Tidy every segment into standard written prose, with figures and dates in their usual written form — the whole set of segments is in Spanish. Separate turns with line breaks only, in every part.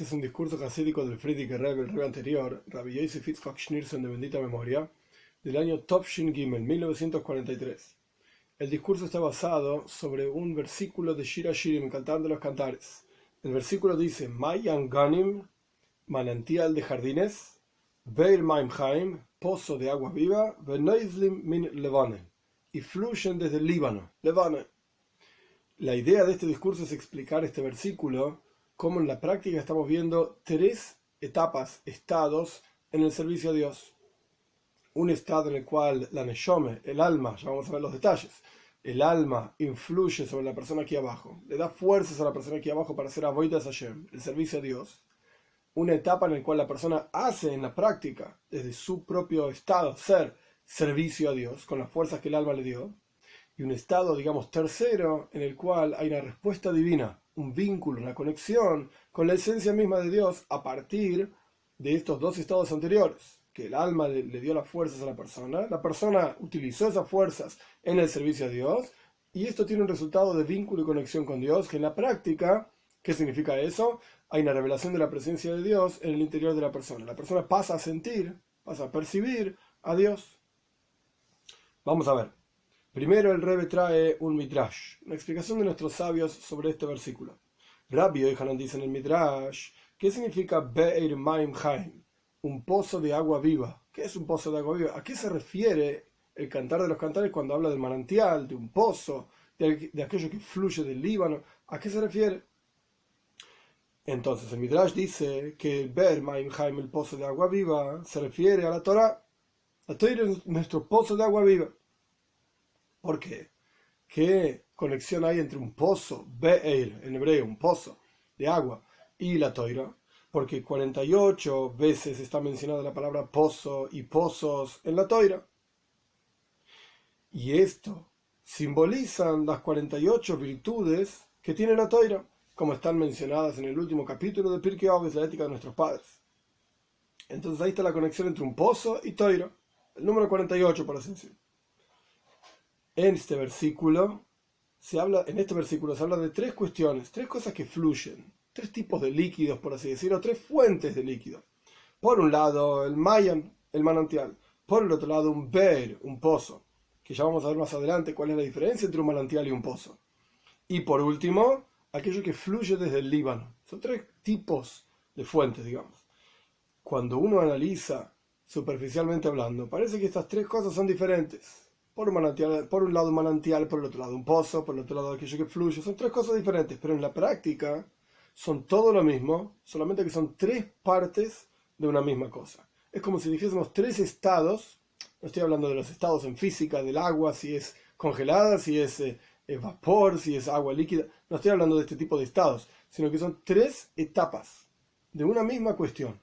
Este es un discurso hasídico del Frierdiker Rebbe, el Rebbe anterior, Rabbi Yosef Yitzchak Schneerson de bendita memoria, del año Tovshin Gimel, 1943. El discurso está basado sobre un versículo de Shir HaShirim, Cantar de los Cantares. El versículo dice: Mayan Ganim, manantial de jardines, Beir Maim Chaim, pozo de agua viva, Venoizlim min Levane, y fluyen desde el Líbano, Levane. La idea de este discurso es explicar este versículo como en la práctica estamos viendo tres etapas, estados en el servicio a Dios. Un estado en el cual la neshome, el alma, ya vamos a ver los detalles, el alma influye sobre la persona aquí abajo, le da fuerzas a la persona aquí abajo para hacer avodas Hashem, el servicio a Dios. Una etapa en la cual la persona hace en la práctica, desde su propio estado, ser servicio a Dios, con las fuerzas que el alma le dio. Y un estado, digamos, tercero, en el cual hay una respuesta divina, un vínculo, una conexión con la esencia misma de Dios a partir de estos dos estados anteriores, que el alma le dio las fuerzas a la persona utilizó esas fuerzas en el servicio a Dios, y esto tiene un resultado de vínculo y conexión con Dios, que en la práctica, ¿qué significa eso? Hay una revelación de la presencia de Dios en el interior de la persona pasa a sentir, pasa a percibir a Dios. Vamos a ver. Primero el Rebbe trae un midrash, una explicación de nuestros sabios sobre este versículo. Rabbi Yohanan dice en el midrash, ¿qué significa Be'er Maim Chaim? Un pozo de agua viva. ¿Qué es un pozo de agua viva? ¿A qué se refiere el Cantar de los Cantares cuando habla del manantial, de un pozo, de aquello que fluye del Líbano? ¿A qué se refiere? Entonces el midrash dice que Be'er Maim Chaim, el pozo de agua viva, se refiere a la Torah. La Torah es nuestro pozo de agua viva. ¿Por qué? ¿Qué conexión hay entre un pozo, Be'er, en hebreo, un pozo de agua, y la Toira? Porque 48 veces está mencionada la palabra pozo y pozos en la Toira. Y esto simbolizan las 48 virtudes que tiene la Toira, como están mencionadas en el último capítulo de Pirkei Avos, la ética de nuestros padres. Entonces ahí está la conexión entre un pozo y Toira, el número 48, por así decirlo. En este versículo se habla de tres cuestiones, tres cosas que fluyen, tres tipos de líquidos, por así decirlo, tres fuentes de líquidos. Por un lado, el mayan, el manantial. Por el otro lado, un be'er, un pozo, que ya vamos a ver más adelante cuál es la diferencia entre un manantial y un pozo. Y por último, aquello que fluye desde el Líbano. Son tres tipos de fuentes, digamos. Cuando uno analiza superficialmente hablando, parece que estas tres cosas son diferentes. Por un lado un manantial, por el otro lado un pozo, por el otro lado aquello que fluye. Son tres cosas diferentes, pero en la práctica son todo lo mismo, solamente que son tres partes de una misma cosa. Es como si dijésemos tres estados. No estoy hablando de los estados en física, del agua, si es congelada, si es vapor, si es agua líquida. No estoy hablando de este tipo de estados, sino que son tres etapas de una misma cuestión.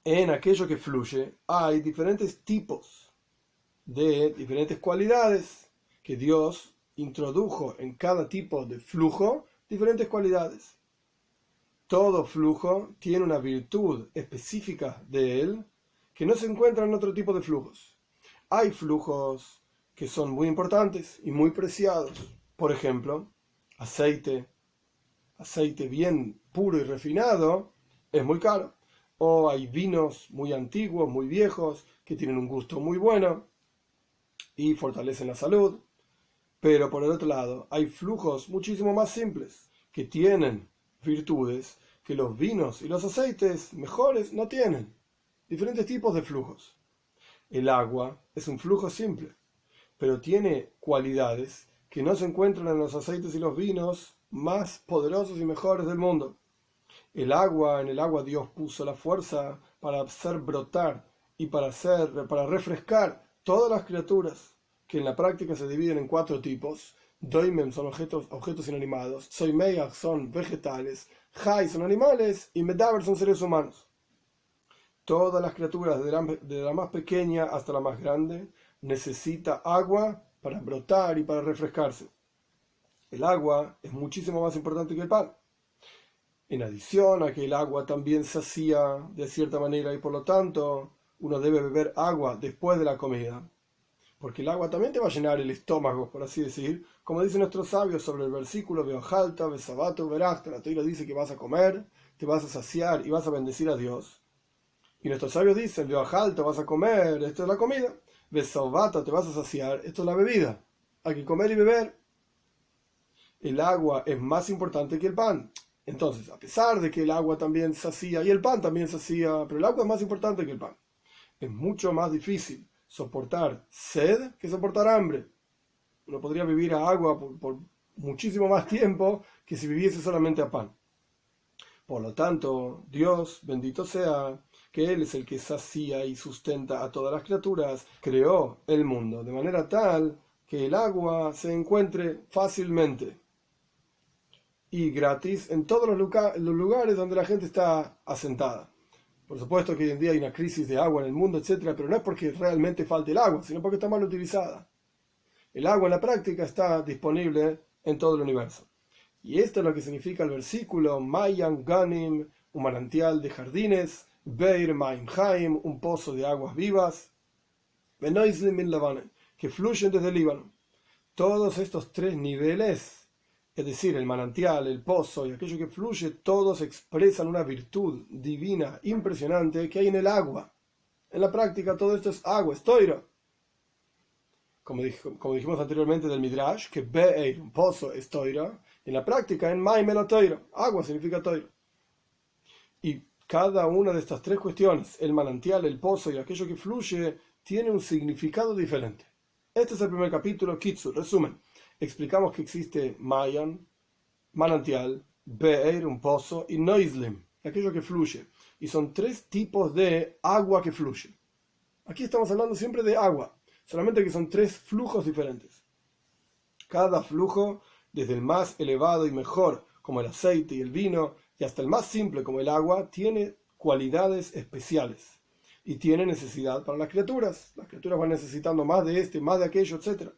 En aquello que fluye hay diferentes tipos de diferentes cualidades que Dios introdujo en cada tipo de flujo, diferentes cualidades. Todo flujo tiene una virtud específica de él que no se encuentra en otro tipo de flujos. Hay flujos que son muy importantes y muy preciados. Por ejemplo, aceite bien puro y refinado es muy caro. O hay vinos muy antiguos, muy viejos, que tienen un gusto muy bueno y fortalecen la salud. Pero por el otro lado, hay flujos muchísimo más simples, que tienen virtudes que los vinos y los aceites mejores no tienen. Diferentes tipos de flujos. El agua es un flujo simple, pero tiene cualidades que no se encuentran en los aceites y los vinos más poderosos y mejores del mundo. En el agua Dios puso la fuerza para hacer brotar y para refrescar todas las criaturas, que en la práctica se dividen en cuatro tipos. Doimem son objetos inanimados, Soimeach son vegetales, Jai son animales y Medaber son seres humanos. Todas las criaturas, de la más pequeña hasta la más grande, necesita agua para brotar y para refrescarse. El agua es muchísimo más importante que el pan. En adición a que el agua también sacía de cierta manera y por lo tanto uno debe beber agua después de la comida. porque el agua también te va a llenar el estómago, por así decir, como dicen nuestros sabios sobre el versículo Veojalta, Besabato, Verachta. La Torá dice que vas a comer, te vas a saciar y vas a bendecir a Dios. Y nuestros sabios dicen, Veojalta, vas a comer, esto es la comida, Besabato, te vas a saciar, esto es la bebida. Hay que comer y beber. El agua es más importante que el pan. Entonces, a pesar de que el agua también sacía y el pan también sacía, pero el agua es más importante que el pan. Es mucho más difícil soportar sed que soportar hambre. Uno podría vivir a agua por muchísimo más tiempo que si viviese solamente a pan. Por lo tanto, Dios, bendito sea, que Él es el que sacía y sustenta a todas las criaturas, creó el mundo de manera tal que el agua se encuentre fácilmente y gratis en todos los lugares donde la gente está asentada. Por supuesto que hoy en día hay una crisis de agua en el mundo, etcétera, pero no es porque realmente falte el agua, sino porque está mal utilizada. El agua en la práctica está disponible en todo el universo. Y esto es lo que significa el versículo Mayan Ganim, un manantial de jardines, Beir Maim Haim, un pozo de aguas vivas, Benoizlim min Lebanon, que fluyen desde el Líbano. Todos estos tres niveles, es decir, el manantial, el pozo y aquello que fluye, todos expresan una virtud divina impresionante que hay en el agua. En la práctica todo esto es agua, es toira. Como dijimos anteriormente del Midrash, que Be'er, un pozo, es toira. En la práctica, en Maim la toira, agua significa toira. Y cada una de estas tres cuestiones, el manantial, el pozo y aquello que fluye, tiene un significado diferente. Este es el primer capítulo, Kitzur, resumen. Explicamos que existe Mayan, manantial, Be'er, un pozo, y Noizlim, aquello que fluye. Y son tres tipos de agua que fluye. Aquí estamos hablando siempre de agua, solamente que son tres flujos diferentes. Cada flujo, desde el más elevado y mejor, como el aceite y el vino, y hasta el más simple, como el agua, tiene cualidades especiales. Y tiene necesidad para las criaturas. Las criaturas van necesitando más de este, más de aquello, etc.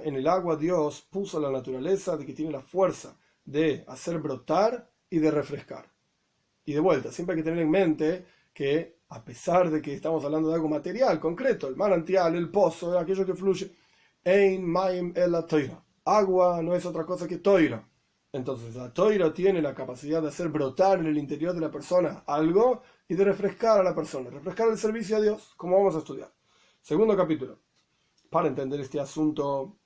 En el agua Dios puso la naturaleza de que tiene la fuerza de hacer brotar y de refrescar. Y de vuelta, siempre hay que tener en mente que a pesar de que estamos hablando de algo material, concreto, el manantial, el pozo, aquello que fluye, Ein Maim Ela Toira. Agua no es otra cosa que toira. Entonces la toira tiene la capacidad de hacer brotar en el interior de la persona algo y de refrescar a la persona, refrescar el servicio a Dios, como vamos a estudiar. Segundo capítulo. Para entender este asunto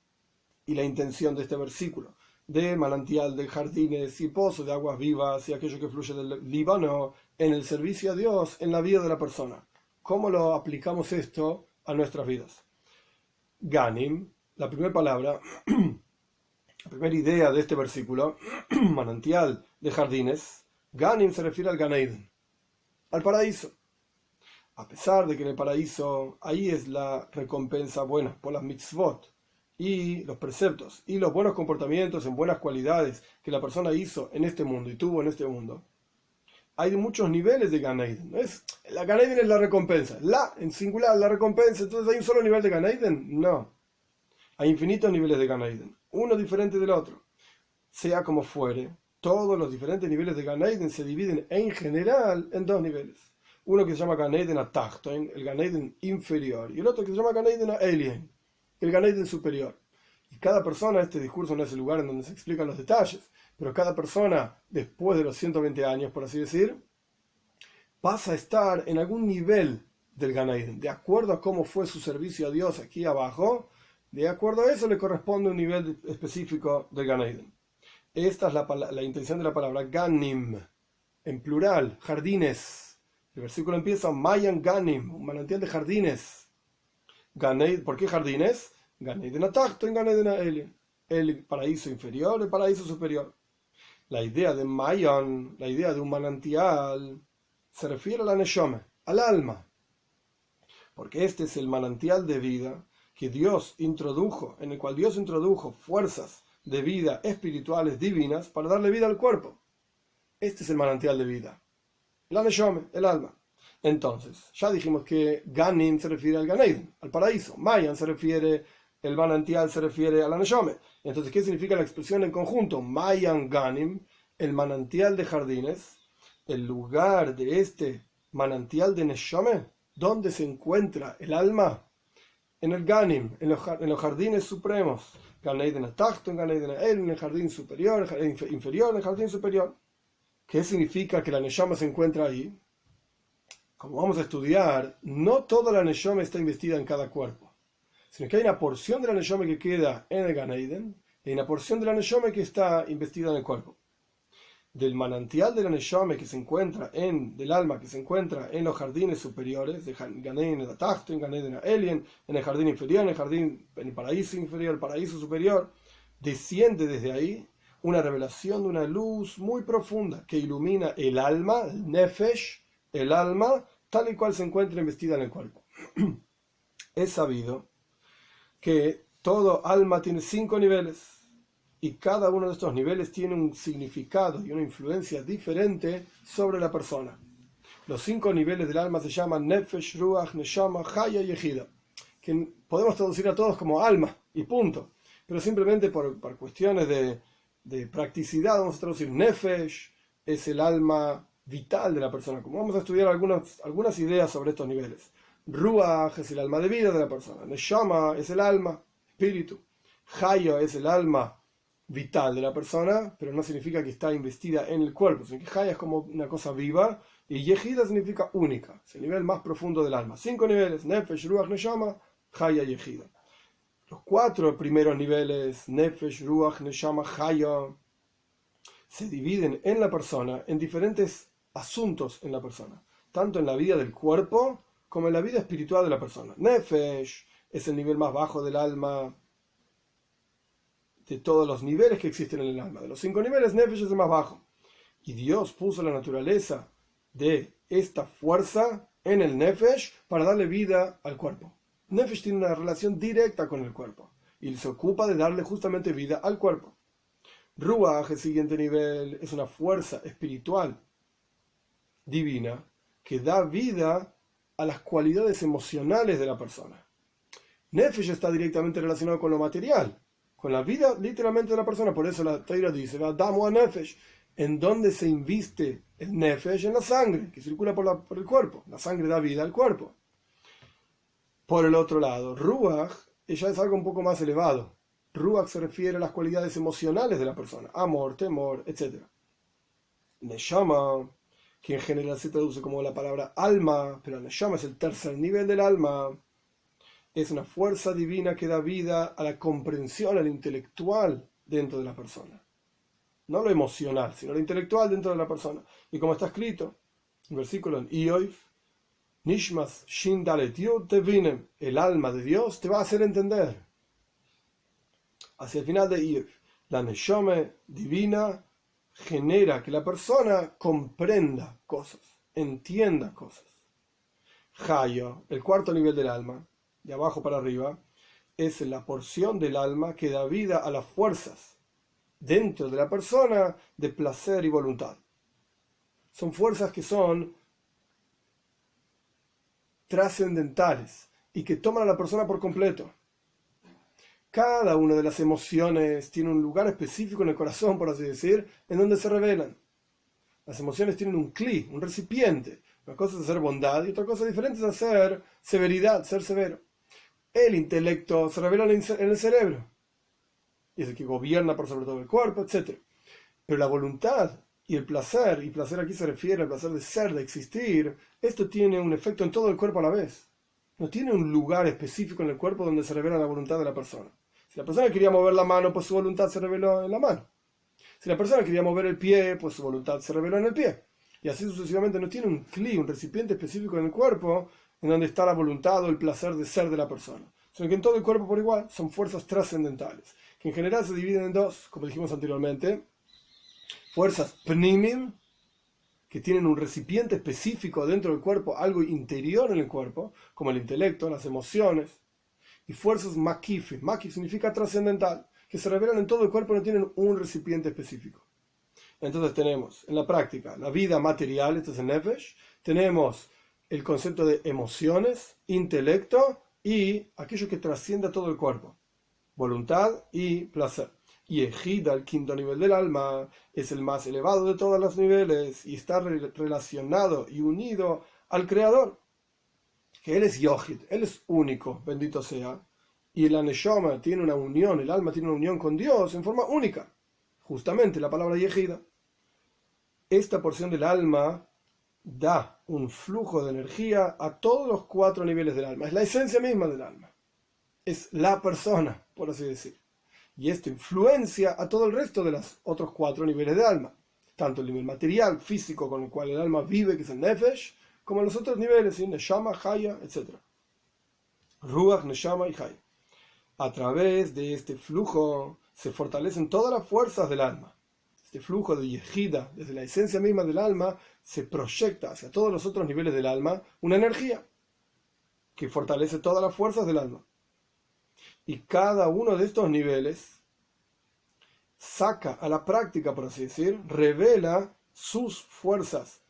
y la intención de este versículo, de manantial, de jardines y pozos de aguas vivas y aquello que fluye del Líbano en el servicio a Dios, en la vida de la persona. ¿Cómo lo aplicamos esto a nuestras vidas? Ganim, la primera palabra, la primera idea de este versículo, manantial de jardines, Ganim se refiere al Gan Eden, al paraíso. A pesar de que en el paraíso, ahí es la recompensa buena por las mitzvot y los preceptos y los buenos comportamientos en buenas cualidades que la persona hizo en este mundo y tuvo en este mundo. Hay muchos niveles de Gan Eden. La Gan Eden es la recompensa. En singular, la recompensa. Entonces, ¿hay un solo nivel de Gan Eden? No. Hay infinitos niveles de Gan Eden. Uno diferente del otro. Sea como fuere, todos los diferentes niveles de Gan Eden se dividen en general en dos niveles. Uno que se llama Gan Eden a Tachton, el Gan Eden inferior. Y el otro que se llama Gan Eden a Elien, el Gan Eden superior. Y cada persona, este discurso no es el lugar en donde se explican los detalles, pero cada persona, después de los 120 años, por así decir, pasa a estar en algún nivel del Gan Eden. De acuerdo a cómo fue su servicio a Dios aquí abajo, de acuerdo a eso le corresponde un nivel específico del Gan Eden. Esta es la intención de la palabra Ganim, en plural, jardines. El versículo empieza Mayan Ganim, un manantial de jardines. ¿Por qué jardines? Gan Eden a Tachton, Gan Eden a Elien. El paraíso inferior, el paraíso superior. La idea de Mayan, la idea de un manantial, se refiere a la Neshome, al alma. Porque este es el manantial de vida que Dios introdujo, en el cual Dios introdujo fuerzas de vida espirituales divinas para darle vida al cuerpo. Este es el manantial de vida. La Neshome, el alma. Entonces, ya dijimos que Ganim se refiere al Gan Eden, al paraíso. Mayan el manantial se refiere a la Neshome. Entonces, ¿qué significa la expresión en conjunto? Mayan Ganim, el manantial de jardines, el lugar de este manantial de Neshome, donde se encuentra el alma, en el Ganim, en los jardines supremos. Gan Eden Atachton, Gan Eden El, en el jardín superior, en el jardín inferior, en el jardín superior. ¿Qué significa que la Neshama se encuentra ahí? Como vamos a estudiar, no toda la Neshama está investida en cada cuerpo, sino que hay una porción de la Neshama que queda en el Gan Eden y hay una porción de la Neshama que está investida en el cuerpo. Del manantial de la Neshama que se encuentra del alma que se encuentra en los jardines superiores, de Gan Eden Atachton, Gan Eden Elien, en el jardín inferior, en el paraíso inferior, el paraíso superior, desciende desde ahí una revelación de una luz muy profunda que ilumina el alma, el nefesh, el alma, tal y cual se encuentra investida en el cuerpo. Es sabido que todo alma tiene 5 niveles y cada uno de estos niveles tiene un significado y una influencia diferente sobre la persona. Los 5 niveles del alma se llaman nefesh, ruach, neshama, haya y ejida, que podemos traducir a todos como alma y punto, pero simplemente por cuestiones de practicidad vamos a traducir nefesh, es el alma vital de la persona. Como vamos a estudiar algunas ideas sobre estos niveles. Ruach es el alma de vida de la persona. Neshama es el alma, espíritu. Haya es el alma vital de la persona, pero no significa que está investida en el cuerpo, sino que Haya es como una cosa viva, y Yehida significa única, es el nivel más profundo del alma. 5 niveles, Nefesh, Ruach, Neshama, Haya, Yehida. Los 4 primeros niveles, Nefesh, Ruach, Neshama, Haya, se dividen en la persona en diferentes asuntos en la persona, tanto en la vida del cuerpo como en la vida espiritual de la persona. Nefesh es el nivel más bajo del alma, de todos los niveles que existen en el alma. De los 5 niveles, Nefesh es el más bajo. Y Dios puso la naturaleza de esta fuerza en el Nefesh para darle vida al cuerpo. Nefesh tiene una relación directa con el cuerpo y se ocupa de darle justamente vida al cuerpo. Ruach, el siguiente nivel, es una fuerza espiritual divina que da vida a las cualidades emocionales de la persona. Nefesh está directamente relacionado con lo material, con la vida literalmente de la persona. Por eso la Torá dice, Damu a Nefesh, en donde se inviste el Nefesh, en la sangre que circula por el cuerpo. La sangre da vida al cuerpo. Por el otro lado, Ruach ya es algo un poco más elevado. Ruach se refiere a las cualidades emocionales de la persona, amor, temor, etc. Neshama, que en general se traduce como la palabra alma, pero Neshama es el tercer nivel del alma. Es una fuerza divina que da vida a la comprensión, al intelectual dentro de la persona. No lo emocional, sino lo intelectual dentro de la persona. Y como está escrito, un versículo en Ioif, Nishmas Shin Dalet Yud Tevinem, el alma de Dios te va a hacer entender. Hacia el final de Ioif, la Neshama divina genera que la persona comprenda cosas, entienda cosas. Hayo, el 4 nivel del alma, de abajo para arriba, es la porción del alma que da vida a las fuerzas dentro de la persona de placer y voluntad. Son fuerzas que son trascendentales y que toman a la persona por completo. Cada una de las emociones tiene un lugar específico en el corazón, por así decir, en donde se revelan. Las emociones tienen un cli, un recipiente. Una cosa es hacer bondad y otra cosa diferente es hacer severidad, ser severo. El intelecto se revela en el cerebro. Y es el que gobierna por sobre todo el cuerpo, etc. Pero la voluntad y placer aquí se refiere al placer de ser, de existir, esto tiene un efecto en todo el cuerpo a la vez. No tiene un lugar específico en el cuerpo donde se revela la voluntad de la persona. Si la persona quería mover la mano, pues su voluntad se reveló en la mano. Si la persona quería mover el pie, pues su voluntad se reveló en el pie. Y así sucesivamente. No tiene un cli, un recipiente específico en el cuerpo en donde está la voluntad o el placer de ser de la persona. Sino que en todo el cuerpo por igual son fuerzas trascendentales, que en general se dividen en 2, como dijimos anteriormente. Fuerzas pnimim, que tienen un recipiente específico dentro del cuerpo, algo interior en el cuerpo, como el intelecto, las emociones. Y fuerzas makif, makif significa trascendental, que se revelan en todo el cuerpo y no tienen un recipiente específico. Entonces tenemos en la práctica la vida material, esto es el nefesh, tenemos el concepto de emociones, intelecto y aquello que trasciende a todo el cuerpo, voluntad y placer. Y Ejida, el 5.º nivel del alma, es el más elevado de todos los niveles y está relacionado y unido al Creador. que él es Yohid, él es único, bendito sea, y la Neshama tiene una unión, el alma tiene una unión con Dios en forma única, justamente la palabra Yehida. Esta porción del alma da un flujo de energía a todos los 4 niveles del alma, es la esencia misma del alma, es la persona, por así decir. Y esto influencia a todo el resto de los otros 4 niveles de alma, tanto el nivel material, físico, con el cual el alma vive, que es el Nefesh, como los otros niveles, ¿sí? Neshama, Haya, etc. Ruach, Neshama y Haya. A través de este flujo se fortalecen todas las fuerzas del alma. Este flujo de Yehida, desde la esencia misma del alma, se proyecta hacia todos los otros niveles del alma una energía que fortalece todas las fuerzas del alma. Y cada uno de estos niveles saca a la práctica, por así decir, revela sus fuerzas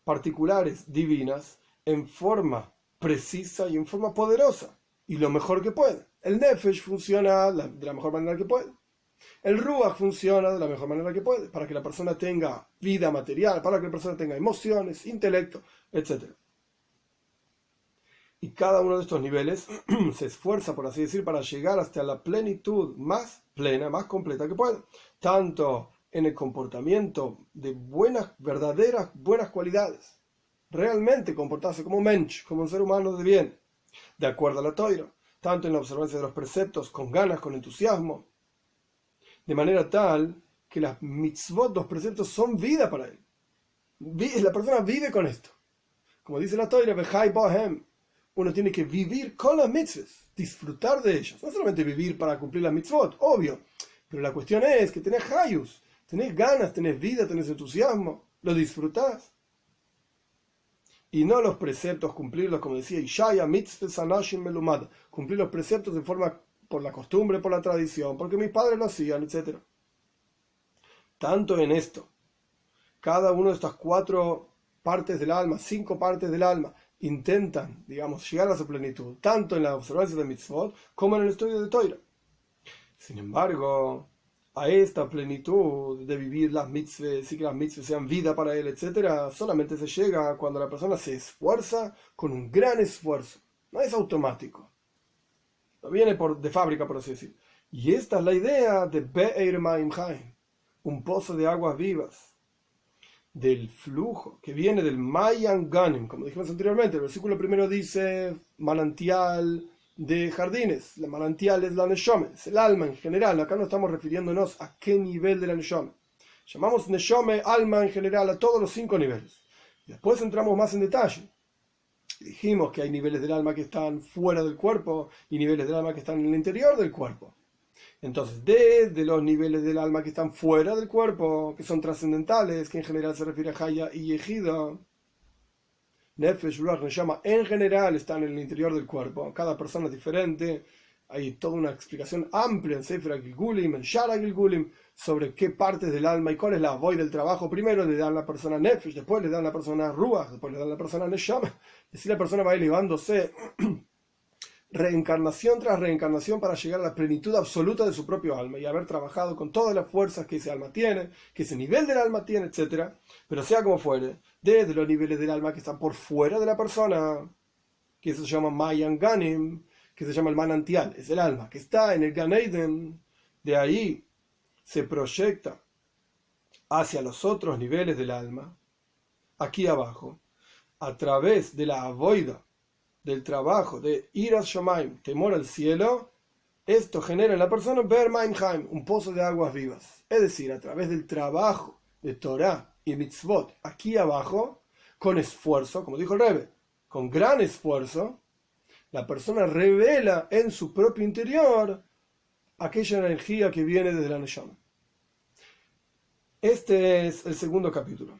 particulares divinas en forma precisa y en forma poderosa, y lo mejor que puede. El Nefesh funciona de la mejor manera que puede. El Ruach funciona de la mejor manera que puede, para que la persona tenga vida material, para que la persona tenga emociones, intelecto, etc. Y cada uno de estos niveles se esfuerza, por así decir, para llegar hasta la plenitud más plena, más completa que pueda. Tanto en el comportamiento de verdaderas buenas cualidades. Realmente comportarse como un mensch, como un ser humano de bien, de acuerdo a la Toira. Tanto en la observancia de los preceptos, con ganas, con entusiasmo. De manera tal que las mitzvot, los preceptos, son vida para él. La persona vive con esto. Como dice la Toira, Bechai Bohem. Uno tiene que vivir con las mitzvot, disfrutar de ellas. No solamente vivir para cumplir las mitzvot, obvio. Pero la cuestión es que tenés hayus, tenés ganas, tenés vida, tenés entusiasmo, lo disfrutás. Y no los preceptos, cumplirlos, como decía Ishaya, mitzvah sanashim melumad, cumplir los preceptos de forma por la costumbre, por la tradición, porque mis padres lo hacían, etc. Tanto en esto, cada una de estas 4 partes del alma, 5 partes del alma, intentan, digamos, llegar a su plenitud, tanto en la observancia de mitzvot como en el estudio de Toira. Sin embargo, a esta plenitud de vivir las mitzvahs y que las mitzvahs sean vida para él, etc., solamente se llega cuando la persona se esfuerza con un gran esfuerzo. No es automático. No viene de fábrica, por así decir. Y esta es la idea de Be'er Ma'im Chaim, un pozo de aguas vivas, del flujo que viene del Mayan Ganim, como dijimos anteriormente. El versículo primero dice manantial de jardines. El manantial es la Neshome, es el alma en general. Acá no estamos refiriéndonos a qué nivel de la Neshome. Llamamos Neshome alma en general a todos los 5 niveles. Y después entramos más en detalle. Dijimos que hay niveles del alma que están fuera del cuerpo y niveles del alma que están en el interior del cuerpo. Entonces, desde los niveles del alma que están fuera del cuerpo, que son trascendentales, que en general se refiere a Haya y Yehida, Nefesh, Ruach, Neshama, en general están en el interior del cuerpo. Cada persona es diferente. Hay toda una explicación amplia en Sefer Gilgulim, en Shara Gilgulim, sobre qué partes del alma y cuál es la voy del trabajo. Primero le dan la persona Nefesh, después le dan la persona Ruach, después le dan la persona Neshama. Y así la persona va elevándose reencarnación tras reencarnación para llegar a la plenitud absoluta de su propio alma y haber trabajado con todas las fuerzas que ese alma tiene, que ese nivel del alma tiene, etc. Pero sea como fuere, desde los niveles del alma que están por fuera de la persona, que eso se llama Mayan Ganim, que se llama el manantial, es el alma que está en el Gan Eden, de ahí se proyecta hacia los otros niveles del alma, aquí abajo, a través de la avoida, del trabajo de Iras Shomaim, temor al cielo. Esto genera en la persona Ber Maim Chaim, un pozo de aguas vivas. Es decir, a través del trabajo de Torah y Mitzvot aquí abajo, con esfuerzo, como dijo el Rebbe, con gran esfuerzo, la persona revela en su propio interior aquella energía que viene desde la Neshama. Este es el segundo capítulo.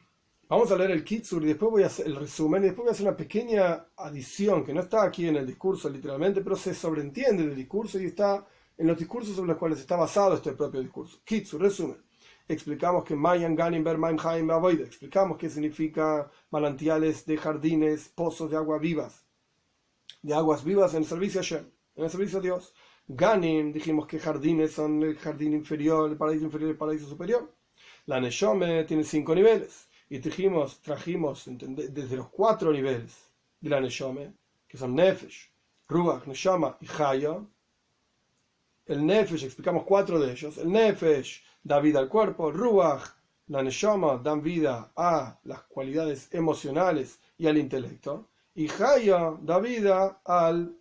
Vamos a leer el Kitzur y después voy a hacer el resumen y después voy a hacer una pequeña adición que no está aquí en el discurso literalmente, pero se sobreentiende del discurso y está en los discursos sobre los cuales está basado este propio discurso. Kitzur, resumen. Explicamos que Mayan Ganim Ber Maim Chaim Avoida. Explicamos qué significa manantiales de jardines, pozos de aguas vivas en el servicio a Hashem, en el servicio a Dios. Ganim, dijimos que jardines son el jardín inferior, el paraíso inferior y el paraíso superior. La Neshome tiene 5 niveles. Y trajimos desde los 4 niveles de la Neshome, que son Nefesh, Ruach, Neshama y Haya. El Nefesh, explicamos 4 de ellos. El Nefesh da vida al cuerpo, Ruach, la Neshama dan vida a las cualidades emocionales y al intelecto, y Haya da vida al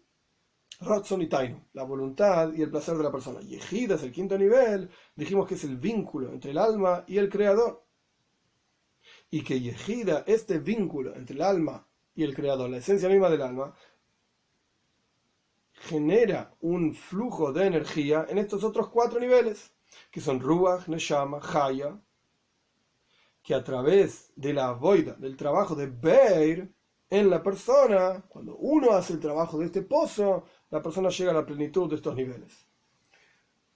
Ratzon y Tainu, la voluntad y el placer de la persona. Yehida es el 5.º nivel, dijimos que es el vínculo entre el alma y el creador. Y que Yehida, este vínculo entre el alma y el creador, la esencia misma del alma, genera un flujo de energía en estos otros 4 niveles, que son Ruach, Neshama, Haya, que a través de la avoida, del trabajo de Beir en la persona, cuando uno hace el trabajo de este pozo, la persona llega a la plenitud de estos niveles.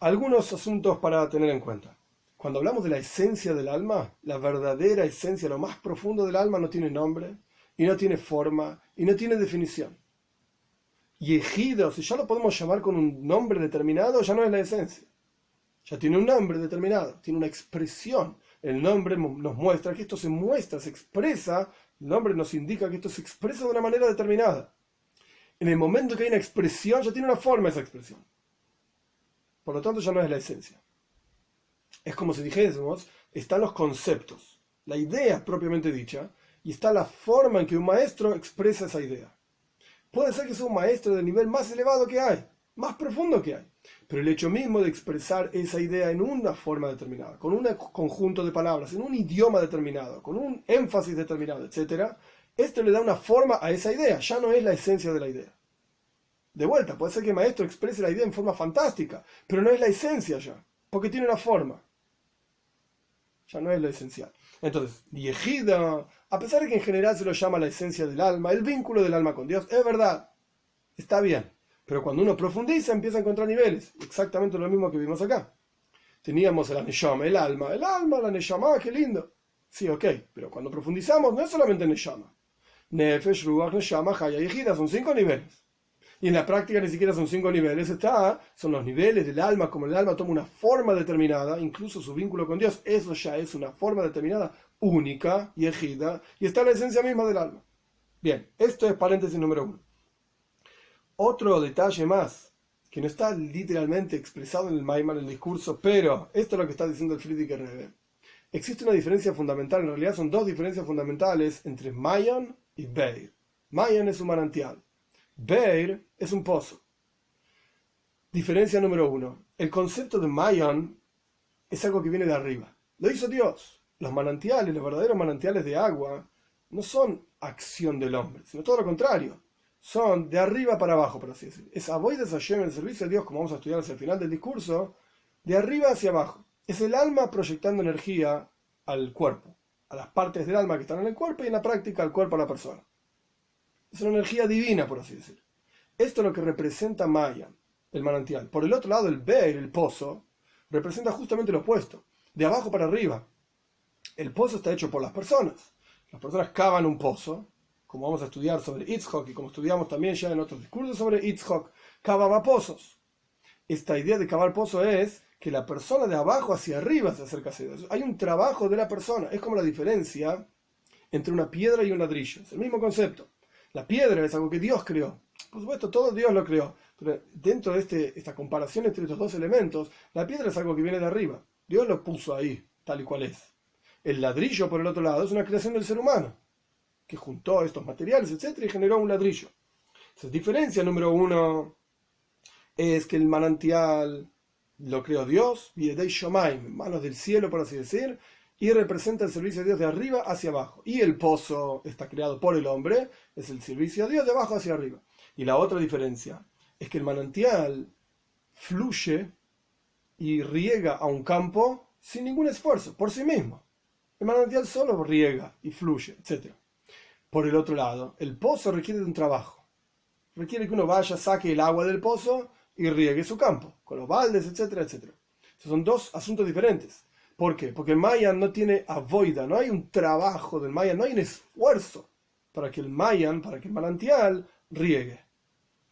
Algunos asuntos para tener en cuenta. Cuando hablamos de la esencia del alma, la verdadera esencia, lo más profundo del alma, no tiene nombre, y no tiene forma, y no tiene definición. Y Ejida, si ya lo podemos llamar con un nombre determinado, ya no es la esencia. Ya tiene un nombre determinado, tiene una expresión. El nombre nos muestra que esto se muestra, se expresa. El nombre nos indica que esto se expresa de una manera determinada. En el momento que hay una expresión, ya tiene una forma esa expresión. Por lo tanto, ya no es la esencia. Es como si dijésemos, están los conceptos, la idea propiamente dicha, y está la forma en que un maestro expresa esa idea. Puede ser que sea un maestro del nivel más elevado que hay, más profundo que hay, pero el hecho mismo de expresar esa idea en una forma determinada, con un conjunto de palabras, en un idioma determinado, con un énfasis determinado, etc., esto le da una forma a esa idea, ya no es la esencia de la idea. De vuelta, puede ser que el maestro exprese la idea en forma fantástica, pero no es la esencia ya, porque tiene una forma. Ya no es lo esencial. Entonces, Yehida, a pesar de que en general se lo llama la esencia del alma, el vínculo del alma con Dios, es verdad, está bien. Pero cuando uno profundiza, empieza a encontrar niveles. Exactamente lo mismo que vimos acá. Teníamos el Neshama, el alma, la Neshama, qué lindo. Sí, ok, pero cuando profundizamos, no es solamente Neshama. Nefesh, Ruach, Neshama, Haya y Yehida, son 5 niveles. Y en la práctica ni siquiera son 5 niveles, son los niveles del alma, como el alma toma una forma determinada, incluso su vínculo con Dios, eso ya es una forma determinada, única, Yehida, y está la esencia misma del alma. Bien, esto es paréntesis número 1. Otro detalle más, que no está literalmente expresado en el Maimar, en el discurso, pero esto es lo que está diciendo el Frierdiker Rebbe. Existe una diferencia fundamental, en realidad son 2 diferencias fundamentales entre Mayan y Beir. Mayan es un manantial, Beir es un pozo. Diferencia número 1. El concepto de Mayan es algo que viene de arriba. Lo hizo Dios. Los manantiales, los verdaderos manantiales de agua, no son acción del hombre, sino todo lo contrario. Son de arriba para abajo, por así decirlo. Es Avodas Hashem, el servicio de Dios, como vamos a estudiar hacia el final del discurso, de arriba hacia abajo. Es el alma proyectando energía al cuerpo, a las partes del alma que están en el cuerpo y en la práctica al cuerpo a la persona. Es una energía divina, por así decirlo. Esto es lo que representa Mayan, el manantial. Por el otro lado, el Beir, el pozo, representa justamente lo opuesto, de abajo para arriba. El pozo está hecho por las personas. Las personas cavan un pozo, como vamos a estudiar sobre Yitzhak y como estudiamos también ya en otros discursos sobre Yitzhak, cavaba pozos. Esta idea de cavar pozo es que la persona de abajo hacia arriba se acerca hacia Dios. Hay un trabajo de la persona. Es como la diferencia entre una piedra y un ladrillo. Es el mismo concepto. La piedra es algo que Dios creó. Por supuesto, todo Dios lo creó. Pero dentro de esta comparación entre estos 2 elementos, la piedra es algo que viene de arriba. Dios lo puso ahí, tal y cual es. El ladrillo, por el otro lado, es una creación del ser humano, que juntó estos materiales, etc., y generó un ladrillo. Entonces, diferencia número 1 es que el manantial lo creó Dios, Yedei Shomaim, manos del cielo, por así decir, y representa el servicio de Dios de arriba hacia abajo. Y el pozo está creado por el hombre, es el servicio de Dios de abajo hacia arriba. Y la otra diferencia es que el manantial fluye y riega a un campo sin ningún esfuerzo, por sí mismo. El manantial solo riega y fluye, etc. Por el otro lado, el pozo requiere de un trabajo. Requiere que uno vaya, saque el agua del pozo y riegue su campo, con los baldes, etcétera, etcétera. Son 2 asuntos diferentes. ¿Por qué? Porque el Mayan no tiene avoida, no hay un trabajo del Mayan, no hay un esfuerzo para que el Mayan, para que el manantial riegue.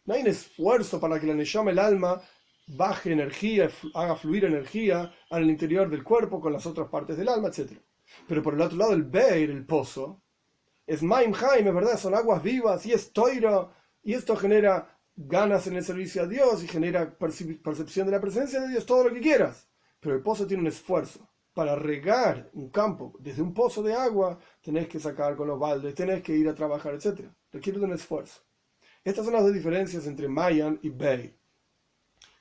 No hay un esfuerzo para que la Neshama, el alma, baje energía, haga fluir energía al interior del cuerpo con las otras partes del alma, etc. Pero por el otro lado, el Beir, el pozo, es Maim Haim, es verdad, son aguas vivas y es Toiro, Y esto genera ganas en el servicio a Dios y genera percepción de la presencia de Dios, todo lo que quieras. Pero el pozo tiene un esfuerzo. Para regar un campo desde un pozo de agua, tenés que sacar con los baldes, tenés que ir a trabajar, etc. Requiere de un esfuerzo. Estas son las dos diferencias entre Mayan y Bei.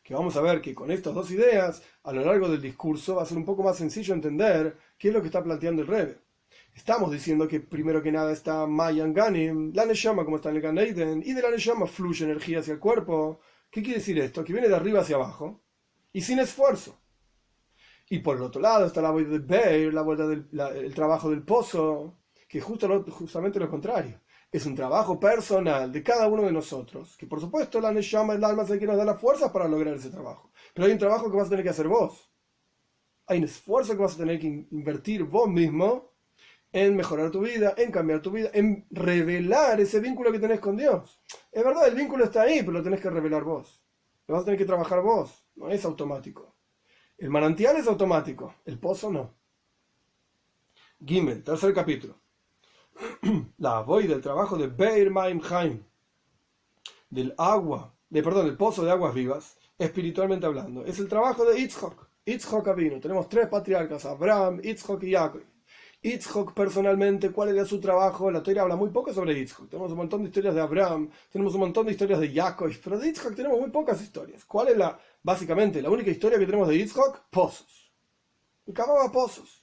Que vamos a ver que con estas dos ideas, a lo largo del discurso, va a ser un poco más sencillo entender qué es lo que está planteando el Rebbe. Estamos diciendo que primero que nada está Mayan Ganim, la Neshama como está en el Gan Eden, y de la Neshama fluye energía hacia el cuerpo. ¿Qué quiere decir esto? Que viene de arriba hacia abajo y sin esfuerzo. Y por el otro lado está la vuelta del Beir, el trabajo del pozo, que justamente lo contrario. Es un trabajo personal de cada uno de nosotros, que por supuesto la Neshama, el alma, es el que nos da las fuerzas para lograr ese trabajo. Pero hay un trabajo que vas a tener que hacer vos. Hay un esfuerzo que vas a tener que invertir vos mismo en mejorar tu vida, en cambiar tu vida, en revelar ese vínculo que tenés con Dios. Es verdad, el vínculo está ahí, pero lo tenés que revelar vos. Lo vas a tener que trabajar vos, no es automático. El manantial es automático, el pozo no. Gimel, tercer capítulo. La voy del trabajo de Beir Maim Chaim, del pozo de aguas vivas, espiritualmente hablando. Es el trabajo de Yitzhak Avinu. Tenemos tres patriarcas, Abraham, Yitzhak y Jacob. Yitzhak personalmente, ¿cuál era su trabajo? La Torá habla muy poco sobre Yitzhak. Tenemos un montón de historias de Abraham, tenemos un montón de historias de Jacob, pero de Yitzhak tenemos muy pocas historias. ¿Cuál es básicamente, la única historia que tenemos de Yitzhak? Pozos. Y cavaba pozos.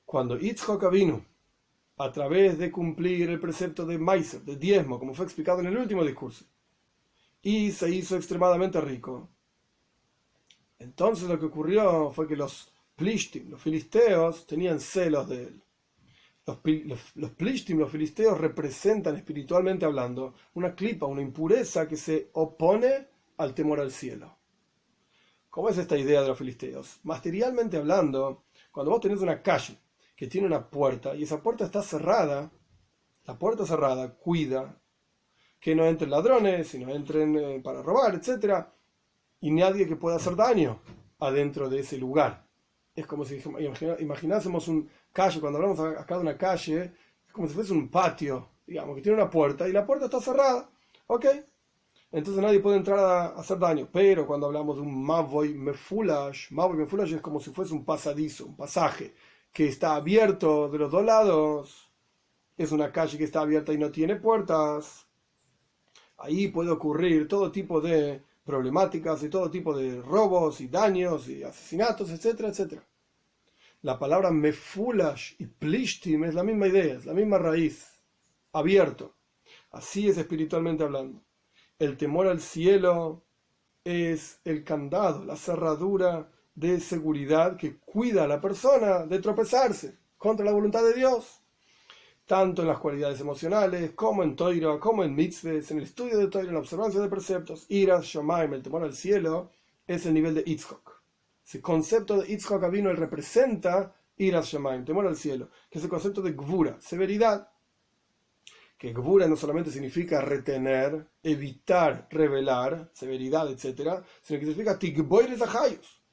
Cuando Yitzhak vino, a través de cumplir el precepto de Meiser, de diezmo, como fue explicado en el último discurso, y se hizo extremadamente rico, entonces lo que ocurrió fue que los Plishtim, los filisteos, tenían celos de él. Los Plishtim, los filisteos, representan espiritualmente hablando una clipa, una impureza que se opone al temor al cielo. ¿Cómo es esta idea de los filisteos? Materialmente hablando, cuando vos tenés una calle que tiene una puerta y esa puerta está cerrada, la puerta cerrada cuida que no entren ladrones, sino entren para robar, etc. Y nadie que pueda hacer daño adentro de ese lugar. Es como si imaginásemos un calle, cuando hablamos acá de una calle, es como si fuese un patio, digamos, que tiene una puerta y la puerta está cerrada. ¿Ok? Entonces nadie puede entrar a hacer daño. Pero cuando hablamos de un Mavoy Mefulash es como si fuese un pasadizo, un pasaje que está abierto de los dos lados. Es una calle que está abierta y no tiene puertas. Ahí puede ocurrir todo tipo de problemáticas y todo tipo de robos y daños y asesinatos, etcétera, etcétera. La palabra Mefulash y Plishtim es la misma idea, es la misma raíz. Abierto. Así es espiritualmente hablando. El temor al cielo es el candado, la cerradura de seguridad que cuida a la persona de tropezarse contra la voluntad de Dios, tanto en las cualidades emocionales, como en Toira, como en mitzvahs, en el estudio de Toira, en la observancia de preceptos. Iras Shomaim, el temor al cielo, es el nivel de Yitzhak. Ese concepto de Yitzhak vino, él representa Iras Shomaim, temor al cielo, que es el concepto de Gvura, severidad. Que Gvura no solamente significa retener, evitar, revelar, severidad, etc., sino que significa Tikboires Ajayos,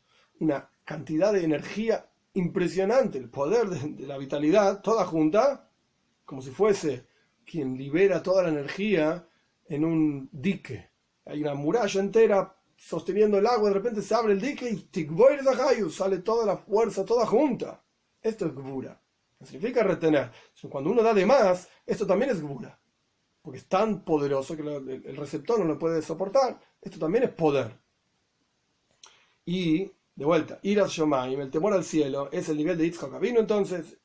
una cantidad de energía impresionante, el poder de la vitalidad, toda junta, como si fuese quien libera toda la energía en un dique. Hay una muralla entera sosteniendo el agua, de repente se abre el dique y Tikboires Ajayos, sale toda la fuerza, toda junta. Esto es Gvura. Significa retener. Cuando uno da de más, esto también es Gvura. Porque es tan poderoso que el receptor no lo puede soportar. Esto también es poder. Y, de vuelta, Iras Shomaim, el temor al cielo, es el nivel de Yitzhak Avinu entonces,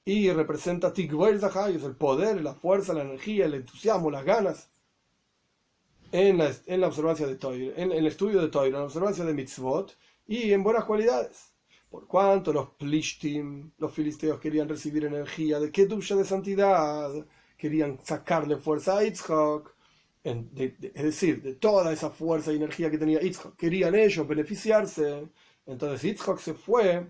y representa Tikvoir Zahayos, el poder, la fuerza, la energía, el entusiasmo, las ganas, en la observancia de Toira, en el estudio de Toira, en la observancia de mitzvot, y en buenas cualidades. Por cuanto los Plishtim, los filisteos, querían recibir energía de Kedusha, de santidad, querían sacarle fuerza a Yitzhak, es decir, de toda esa fuerza y energía que tenía Yitzhak, querían ellos beneficiarse. Entonces Yitzhak se fue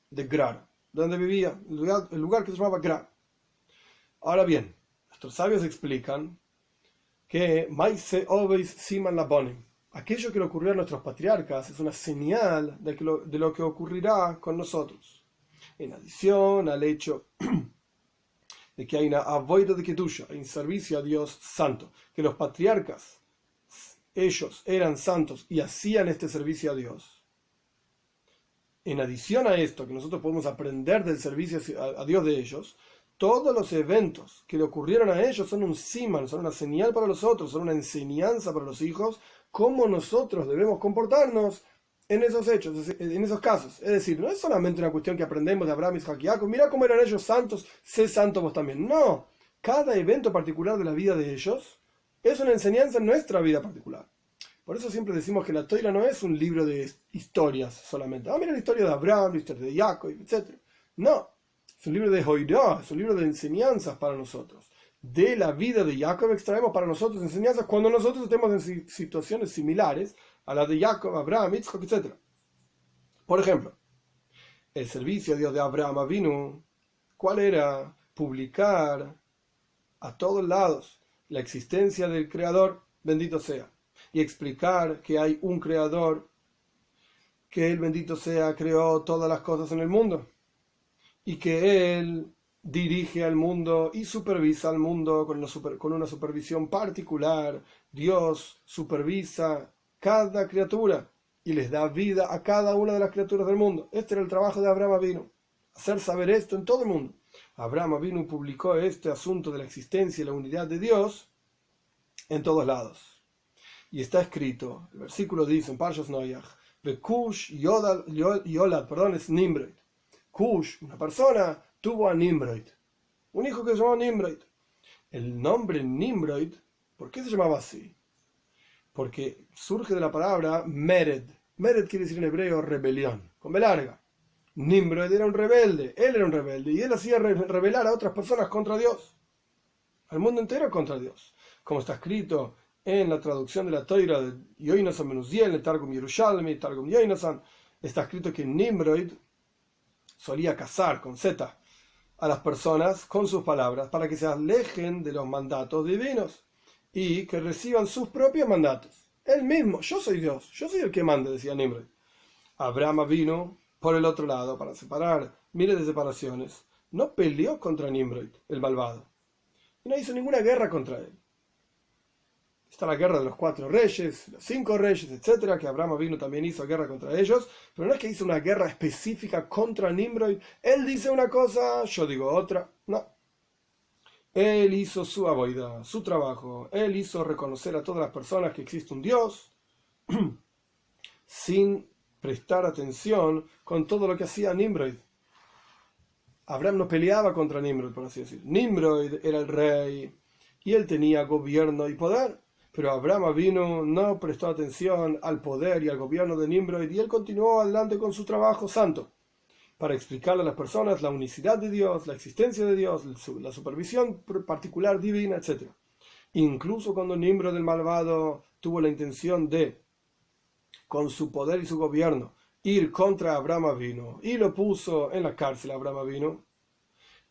de Grar, donde vivía, el lugar que se llamaba Grar. Ahora bien, nuestros sabios explican que Maise Obeis Siman Labonim, aquello que le ocurrió a nuestros patriarcas es una señal de lo que ocurrirá con nosotros. En adición al hecho de que hay una avoida de kedusha, hay un servicio a Dios santo, que los patriarcas, ellos eran santos y hacían este servicio a Dios. En adición a esto, que nosotros podemos aprender del servicio a Dios de ellos, todos los eventos que le ocurrieron a ellos son un siman, son una señal para los otros, son una enseñanza para los hijos, cómo nosotros debemos comportarnos en esos hechos, en esos casos. Es decir, no es solamente una cuestión que aprendemos de Abraham, Isaac y Jacob, mira cómo eran ellos santos, sé santo vos también. No, cada evento particular de la vida de ellos es una enseñanza en nuestra vida particular. Por eso siempre decimos que la Toira no es un libro de historias solamente. Mira la historia de Abraham, la historia de Jacob, etc. No, es un libro de Hoirá, es un libro de enseñanzas para nosotros. De la vida de Jacob extraemos para nosotros enseñanzas cuando nosotros estemos en situaciones similares a las de Jacob, Abraham, Isaac, etc. Por ejemplo, el servicio a Dios de Abraham Avinu, ¿cuál era? Publicar a todos lados la existencia del Creador, bendito sea, y explicar que hay un Creador, que Él, bendito sea, creó todas las cosas en el mundo, y que Él dirige al mundo y supervisa al mundo con una supervisión particular. Dios supervisa cada criatura y les da vida a cada una de las criaturas del mundo. Este era el trabajo de Abraham Avinu, hacer saber esto en todo el mundo. Abraham Avinu publicó este asunto de la existencia y la unidad de Dios en todos lados. Y está escrito, el versículo dice en Parshas Noach, Kush Yolad, es Nimrod. Kush, una persona, tuvo a Nimrod, un hijo que se llamaba Nimrod. El nombre Nimrod, ¿por qué se llamaba así? Porque surge de la palabra Mered. Mered quiere decir en hebreo rebelión, con B larga. Nimrod era un rebelde, él era un rebelde, y él hacía rebelar a otras personas contra Dios, al mundo entero contra Dios. Como está escrito en la traducción de la Toira de Yoinasan Menuziel, el Targum Yerushalmi, Targum Yoinasan, está escrito que Nimrod solía cazar con Z a las personas con sus palabras para que se alejen de los mandatos divinos y que reciban sus propios mandatos. Él mismo, yo soy Dios, yo soy el que manda, decía Nimrod. Abraham vino por el otro lado para separar miles de separaciones. No peleó contra Nimrod, el malvado, y no hizo ninguna guerra contra él. Está la guerra de los 4 reyes, los 5 reyes, etcétera, que Abraham vino también hizo guerra contra ellos, pero no es que hizo una guerra específica contra Nimrod. Él dice una cosa, yo digo otra. No. Él hizo su avoida, su trabajo. Él hizo reconocer a todas las personas que existe un Dios sin prestar atención con todo lo que hacía Nimrod. Abraham no peleaba contra Nimrod, por así decir. Nimrod era el rey y él tenía gobierno y poder. Pero Abraham vino, no prestó atención al poder y al gobierno de Nimrod y él continuó adelante con su trabajo santo para explicarle a las personas la unicidad de Dios, la existencia de Dios, la supervisión particular divina, etc. Incluso cuando Nimrod el malvado tuvo la intención de, con su poder y su gobierno, ir contra Abraham vino y lo puso en la cárcel Abraham vino,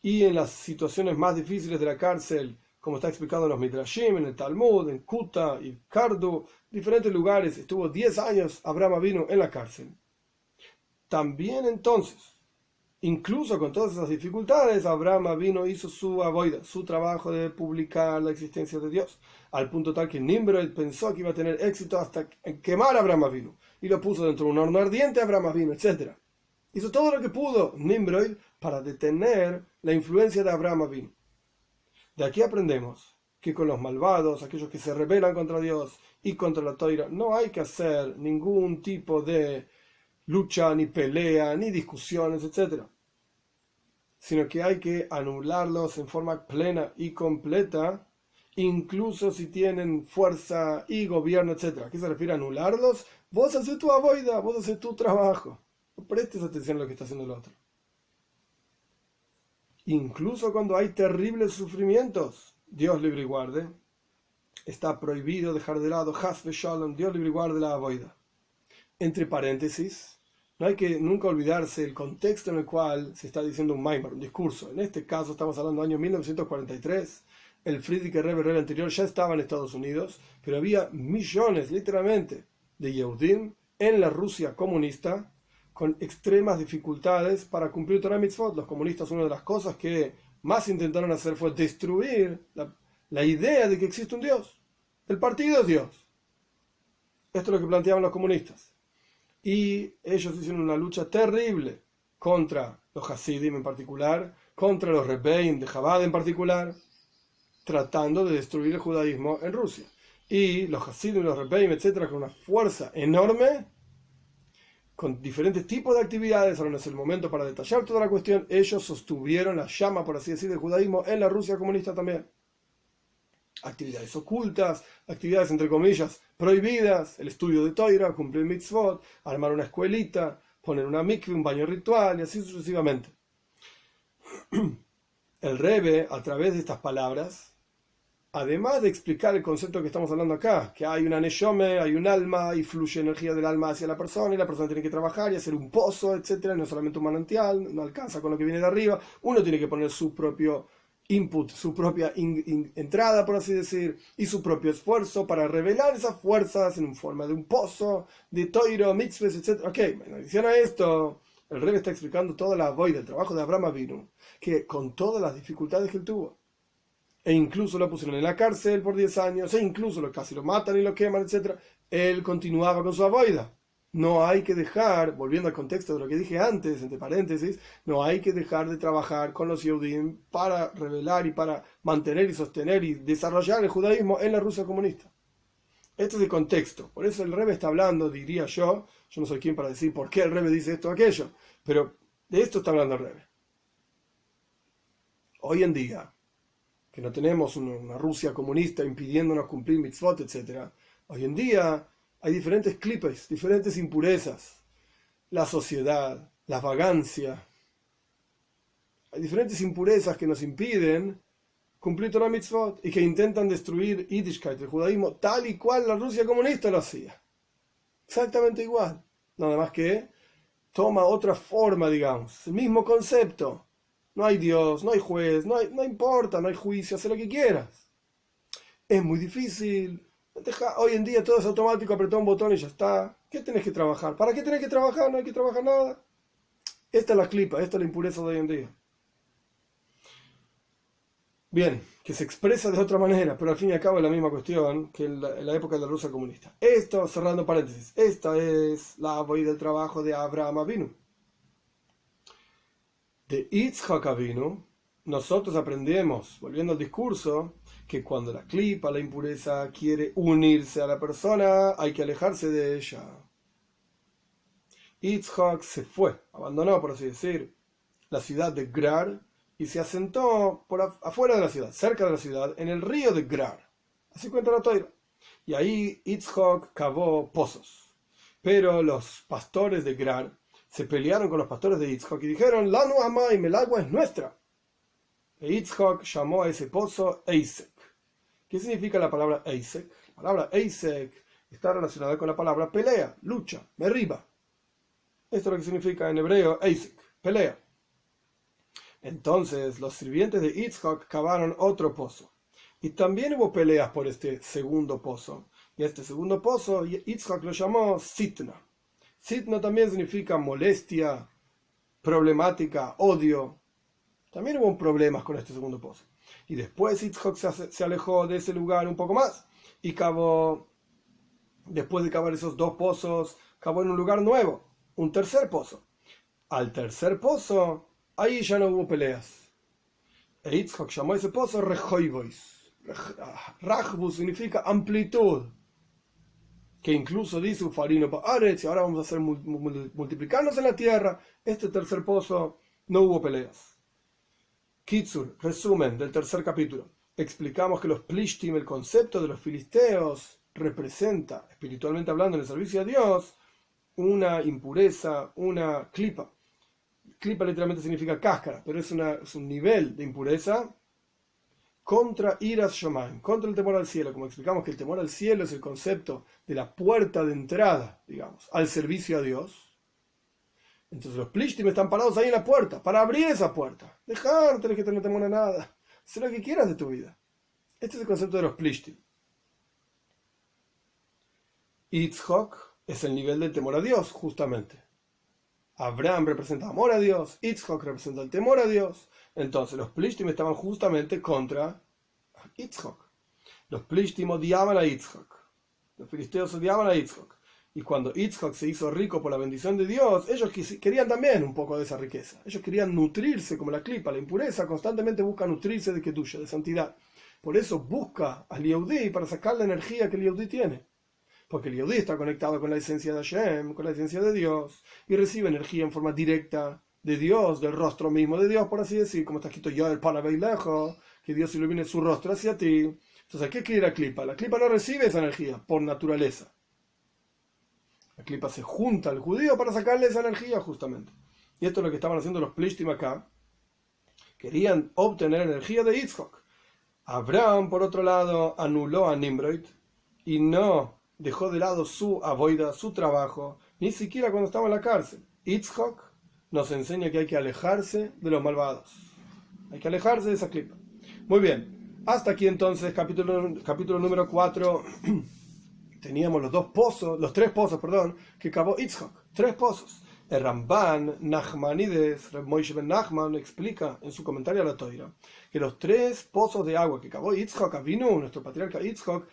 y en las situaciones más difíciles de la cárcel, como está explicado en los Midrashim, en el Talmud, en Kuta y Kardu, diferentes lugares, estuvo 10 años Abraham vino en la cárcel. También entonces, incluso con todas esas dificultades, Abraham vino hizo su avoida, su trabajo de publicar la existencia de Dios, al punto tal que Nimrod pensó que iba a tener éxito hasta quemar a Abraham vino, y lo puso dentro de un horno ardiente a Abraham vino, etc. Hizo todo lo que pudo Nimrod para detener la influencia de Abraham vino. De aquí aprendemos que con los malvados, aquellos que se rebelan contra Dios y contra la Toira, no hay que hacer ningún tipo de lucha, ni pelea, ni discusiones, etc. Sino que hay que anularlos en forma plena y completa, incluso si tienen fuerza y gobierno, etc. ¿A qué se refiere a anularlos? Vos haces tu avoida, vos haces tu trabajo. No prestes atención a lo que está haciendo el otro. Incluso cuando hay terribles sufrimientos, Dios libre y guarde, está prohibido dejar de lado Has Shalom, Dios libre y guarde la avoida. Entre paréntesis, no hay que nunca olvidarse el contexto en el cual se está diciendo un maimar, un discurso. En este caso estamos hablando del año 1943. El Frierdiker Rebbe, el rey anterior, ya estaba en Estados Unidos, pero había millones, literalmente, de Yehudim en la Rusia comunista, con extremas dificultades para cumplir Torah Mitzvot. Los comunistas, una de las cosas que más intentaron hacer fue destruir la idea de que existe un Dios. El partido es Dios. Esto es lo que planteaban los comunistas. Y ellos hicieron una lucha terrible contra los Hasidim en particular, contra los Rebbeim de Chabad en particular, tratando de destruir el judaísmo en Rusia. Y los Hasidim, los Rebbeim, etcétera, con una fuerza enorme, con diferentes tipos de actividades. Ahora no es el momento para detallar toda la cuestión. Ellos sostuvieron la llama, por así decir, del judaísmo en la Rusia comunista también. Actividades ocultas, actividades entre comillas prohibidas, el estudio de Toira, cumplir mitzvot, armar una escuelita, poner una mikve, un baño ritual y así sucesivamente. El Rebbe, a través de estas palabras, además de explicar el concepto que estamos hablando acá, que hay una neshome, hay un alma y fluye energía del alma hacia la persona y la persona tiene que trabajar y hacer un pozo, etcétera, no solamente un manantial, no alcanza con lo que viene de arriba, uno tiene que poner su propio input, su propia entrada, por así decir, y su propio esfuerzo para revelar esas fuerzas en forma de un pozo, de toiro, mitzvahs, etc. Ok, en adición a esto, el Rebbe está explicando toda la void del trabajo de Abraham Avinu, que con todas las dificultades que él tuvo, e incluso lo pusieron en la cárcel por 10 años, e incluso casi lo matan y lo queman, etc., él continuaba con su avoida. No hay que dejar, volviendo al contexto de lo que dije antes, entre paréntesis, no hay que dejar de trabajar con los Yehudim para revelar y para mantener y sostener y desarrollar el judaísmo en la Rusia comunista. Este es el contexto. Por eso el Rebbe está hablando, diría yo no soy quien para decir por qué el Rebbe dice esto o aquello, pero de esto está hablando el Rebbe. Hoy en día, que no tenemos una Rusia comunista impidiéndonos cumplir mitzvot, etc., hoy en día hay diferentes clipes, diferentes impurezas, la sociedad, la vagancia. Hay diferentes impurezas que nos impiden cumplir Torah mitzvot y que intentan destruir Yiddishkeit, el judaísmo, tal y cual la Rusia comunista lo hacía. Exactamente igual. Nada más que toma otra forma, digamos. El mismo concepto. No hay Dios, no hay juez, no importa, no hay juicio, haz lo que quieras. Es muy difícil. Hoy en día todo es automático, apretó un botón y ya está. ¿Qué tenés que trabajar? ¿Para qué tenés que trabajar? No hay que trabajar nada. Esta es la clipa, esta es la impureza de hoy en día. Bien, que se expresa de otra manera, pero al fin y al cabo es la misma cuestión que en la época de la Rusia comunista. Esto, cerrando paréntesis, esta es la voy del trabajo de Abraham Avinu. De Yitzhak Avinu, nosotros aprendemos, volviendo al discurso, que cuando la clipa, la impureza, quiere unirse a la persona, hay que alejarse de ella. Yitzhak se fue, abandonó, por así decir, la ciudad de Grar y se asentó afuera de la ciudad, cerca de la ciudad, en el río de Grar. Así cuenta la Toira. Y ahí Yitzhak cavó pozos. Pero los pastores de Grar se pelearon con los pastores de Yitzhak y dijeron: Lanu Amaim, el agua es nuestra. E Yitzhak llamó a ese pozo Eisek. ¿Qué significa la palabra Eisek? La palabra Eisek está relacionada con la palabra pelea, lucha, merriba. Esto es lo que significa en hebreo Eisek, pelea. Entonces los sirvientes de Yitzhak cavaron otro pozo. Y también hubo peleas por este segundo pozo. Y este segundo pozo Yitzhak lo llamó Sitna. Sitna también significa molestia, problemática, odio. También hubo problemas con este segundo pozo. Y después Yitzhak se alejó de ese lugar un poco más y cavó, después de cavar esos dos pozos, cavó en un lugar nuevo, un tercer pozo. Al tercer pozo, ahí ya no hubo peleas. E Yitzhak llamó a ese pozo Rehoivois. Rajbu significa amplitud, que incluso dice Ufarino Ba'aretz, y ahora vamos a hacer multiplicarnos en la tierra. Este tercer pozo no hubo peleas. Kitzur, resumen del tercer capítulo. Explicamos que los Plishtim, el concepto de los filisteos, representa, espiritualmente hablando, en el servicio a Dios, una impureza, una clipa. Clipa literalmente significa cáscara, pero es un nivel de impureza contra Iras Shomaim, contra el temor al cielo. Como explicamos que el temor al cielo es el concepto de la puerta de entrada, digamos, al servicio a Dios. Entonces los Plishtim están parados ahí en la puerta, para abrir esa puerta. Dejar, no tenés que tener temor a nada. Haz lo que quieras de tu vida. Este es el concepto de los Plishtim. Yitzhak es el nivel del temor a Dios, justamente. Abraham representa amor a Dios, Yitzhak representa el temor a Dios. Entonces los Plishtim estaban justamente contra Yitzhak. Los Plishtim odiaban a Yitzhak. Los filisteos odiaban a Yitzhak. Y cuando Yitzhak se hizo rico por la bendición de Dios, ellos querían también un poco de esa riqueza. Ellos querían nutrirse, como la clipa, la impureza, constantemente busca nutrirse de Kedusha, de santidad. Por eso busca al Yehudí para sacar la energía que el Yehudí tiene. Porque el Yehudí está conectado con la esencia de Hashem, con la esencia de Dios, y recibe energía en forma directa de Dios, del rostro mismo de Dios, por así decir, como está escrito yo, el Panabeilejo, que Dios ilumine su rostro hacia ti. Entonces, ¿qué quiere la clipa? La clipa no recibe esa energía por naturaleza. La clipa se junta al judío para sacarle esa energía, justamente. Y esto es lo que estaban haciendo los Plishtim acá. Querían obtener energía de Yitzhak. Abraham, por otro lado, anuló a Nimrod y no dejó de lado su avoida, su trabajo, ni siquiera cuando estaba en la cárcel. Yitzhak nos enseña que hay que alejarse de los malvados. Hay que alejarse de esa clipa. Muy bien. Hasta aquí entonces, capítulo número 4. Teníamos los tres pozos, que cavó Yitzhak. 3 pozos. El Ramban Nachmanides, Reb Moshe ben Nachman, explica en su comentario a la Toira que los 3 pozos de agua que cavó Yitzhak Avinu, nuestro patriarca Yitzhak,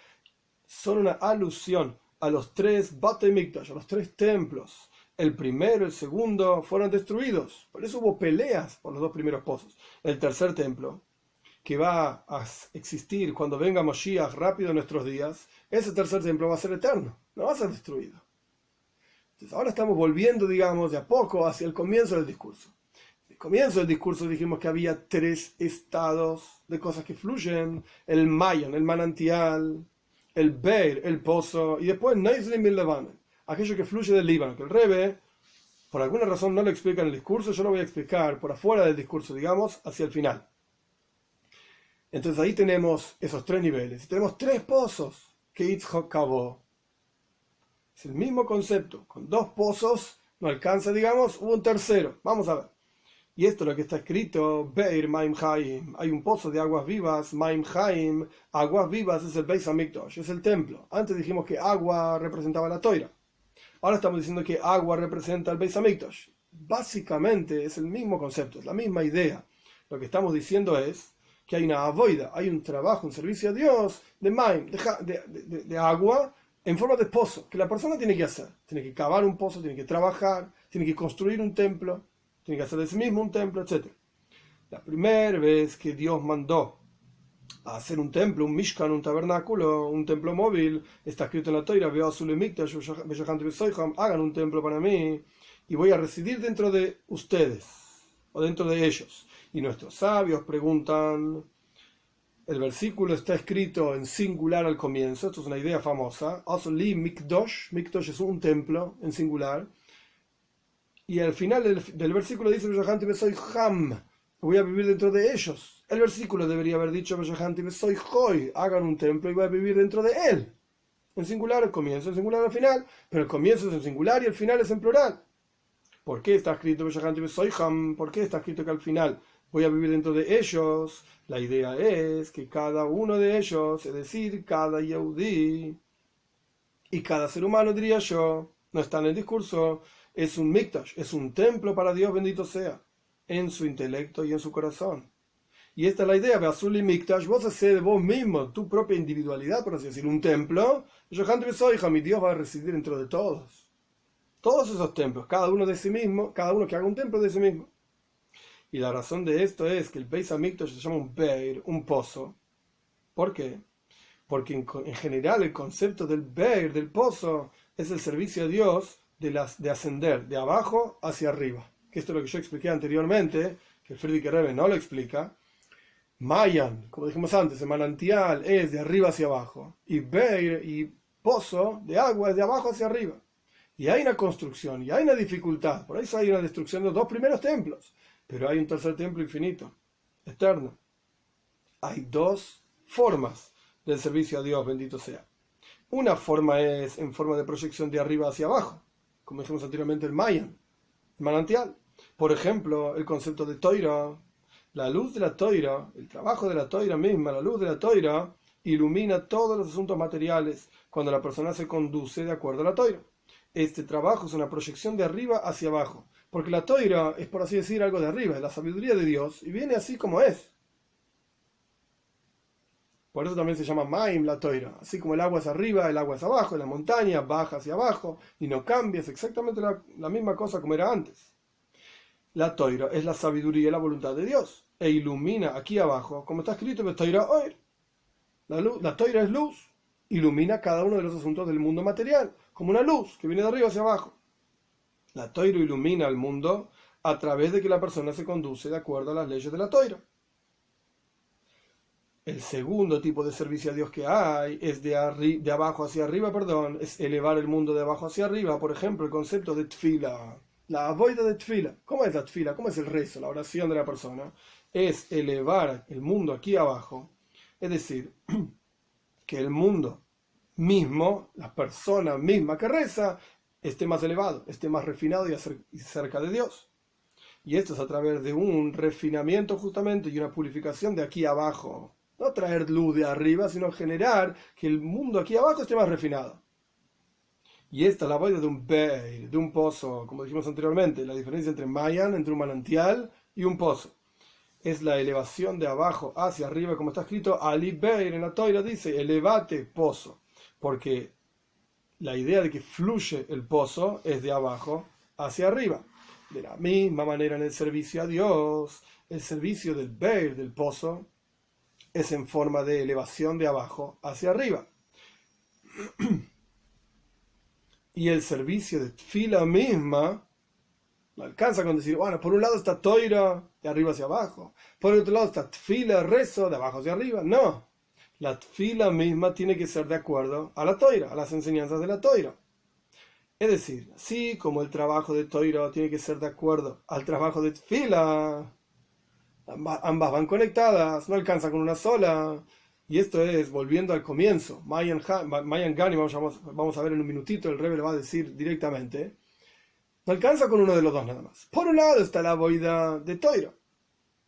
son una alusión a los 3 Batei Mikdash, a los 3 templos. El primero, el segundo fueron destruidos. Por eso hubo peleas por los 2 primeros pozos. El tercer templo, que va a existir cuando venga Moshiach rápido en nuestros días, ese tercer templo va a ser eterno, no va a ser destruido. Entonces ahora estamos volviendo, digamos, de a poco hacia el comienzo del discurso. Al comienzo del discurso dijimos que había 3 estados de cosas que fluyen: el Mayan, el manantial, el Beir, el pozo, y después Neislim bin Lebanon, aquello que fluye del Líbano, que el Rebbe, por alguna razón, no lo explica en el discurso. Yo lo voy a explicar por afuera del discurso, digamos, hacia el final. Entonces ahí tenemos esos 3 niveles. Y tenemos 3 pozos que Yitzhak cavó. Es el mismo concepto. Con 2 pozos no alcanza, digamos, hubo un tercero. Vamos a ver. Y esto es lo que está escrito: Beir Maim Chaim. Hay un pozo de aguas vivas. Maim Chaim. Aguas vivas es el Beis Hamikdash, es el templo. Antes dijimos que agua representaba la Toira. Ahora estamos diciendo que agua representa el Beis Hamikdash. Básicamente es el mismo concepto, es la misma idea. Lo que estamos diciendo es que hay una avoida, hay un trabajo, un servicio a Dios de maim, de agua en forma de pozo, que la persona tiene que hacer. Tiene que cavar un pozo, tiene que trabajar, tiene que construir un templo, tiene que hacer de sí mismo un templo, etc. La primera vez que Dios mandó a hacer un templo, un mishkan, un tabernáculo, un templo móvil, está escrito en la Toira: hagan un templo para mí y voy a residir dentro de ustedes o dentro de ellos. Y nuestros sabios preguntan, el versículo está escrito en singular al comienzo, esto es una idea famosa: Asli Mikdosh, Mikdosh es un templo en singular, y al final del versículo dice: soy Ham, voy a vivir dentro de ellos. El versículo debería haber dicho: soy Hoy, hagan un templo y voy a vivir dentro de él. En singular al comienzo, en singular al final, pero el comienzo es en singular y el final es en plural. ¿Por qué está escrito soy Ham? ¿Por qué está escrito que al final voy a vivir dentro de ellos? La idea es que cada uno de ellos, es decir, cada Yehudí y cada ser humano, diría yo, no está en el discurso, es un mikdash, es un templo para Dios, bendito sea, en su intelecto y en su corazón. Y esta es la idea: Beazuli mikdash, vos haces de vos mismo, tu propia individualidad, por así decir, un templo. Mi Dios va a residir dentro de todos. Todos esos templos, cada uno de sí mismo, cada uno que haga un templo de sí mismo. Y la razón de esto es que el Beis Hamikdash se llama un Beir, un pozo. ¿Por qué? Porque en general el concepto del Beir, del pozo, es el servicio a Dios de ascender de abajo hacia arriba. Que esto es lo que yo expliqué anteriormente, que el Frierdiker Rebbe no lo explica. Mayan, como dijimos antes, el manantial es de arriba hacia abajo. Y Beir y pozo de agua es de abajo hacia arriba. Y hay una construcción, y hay una dificultad. Por eso hay una destrucción de los 2 primeros templos. Pero hay un tercer templo infinito, eterno. Hay 2 formas del servicio a Dios, bendito sea. Una forma es en forma de proyección de arriba hacia abajo, como dijimos anteriormente, el Mayan, el manantial. Por ejemplo, el concepto de Toira. La luz de la Toira, el trabajo de la Toira misma, la luz de la Toira, ilumina todos los asuntos materiales cuando la persona se conduce de acuerdo a la Toira. Este trabajo es una proyección de arriba hacia abajo, porque la Toira es, por así decir, algo de arriba, es la sabiduría de Dios, y viene así como es. Por eso también se llama Maim la Toira. Así como el agua es arriba, el agua es abajo, en la montaña baja hacia abajo, y no cambia, es exactamente la misma cosa como era antes. La Toira es la sabiduría y la voluntad de Dios, e ilumina aquí abajo, como está escrito, la Toira es luz, ilumina cada uno de los asuntos del mundo material, como una luz que viene de arriba hacia abajo. La Toira ilumina al mundo a través de que la persona se conduce de acuerdo a las leyes de la Toira. El segundo tipo de servicio a Dios que hay es de abajo hacia arriba, es elevar el mundo de abajo hacia arriba. Por ejemplo, el concepto de tfila, la avoida de tfila. ¿Cómo es la tfila? ¿Cómo es el rezo, la oración de la persona? Es elevar el mundo aquí abajo, es decir, que el mundo mismo, la persona misma que reza, esté más elevado, esté más refinado y cerca de Dios. Y esto es a través de un refinamiento justamente y una purificación de aquí abajo. No traer luz de arriba, sino generar que el mundo aquí abajo esté más refinado. Y esta es la boida de un beir, de un pozo, como dijimos anteriormente, la diferencia entre mayan, entre un manantial y un pozo. Es la elevación de abajo hacia arriba, como está escrito, Ali Beir en la Toira dice, elevate pozo, porque la idea de que fluye el pozo es de abajo hacia arriba. De la misma manera en el servicio a Dios, el servicio del Beir, del pozo, es en forma de elevación de abajo hacia arriba. Y el servicio de Tfila misma no alcanza con decir, bueno, por un lado está Toira, de arriba hacia abajo, por el otro lado está Tfila, rezo, de abajo hacia arriba. No, la Tfila misma tiene que ser de acuerdo a la Toira, a las enseñanzas de la Toira. Es decir, así como el trabajo de Toira tiene que ser de acuerdo al trabajo de Tfila, ambas van conectadas, no alcanzan con una sola. Y esto es, volviendo al comienzo, Mayan Gani, vamos a ver en un minutito, el Rebbe lo va a decir directamente, no alcanza con uno de los dos nada más. Por un lado está la boida de Toira,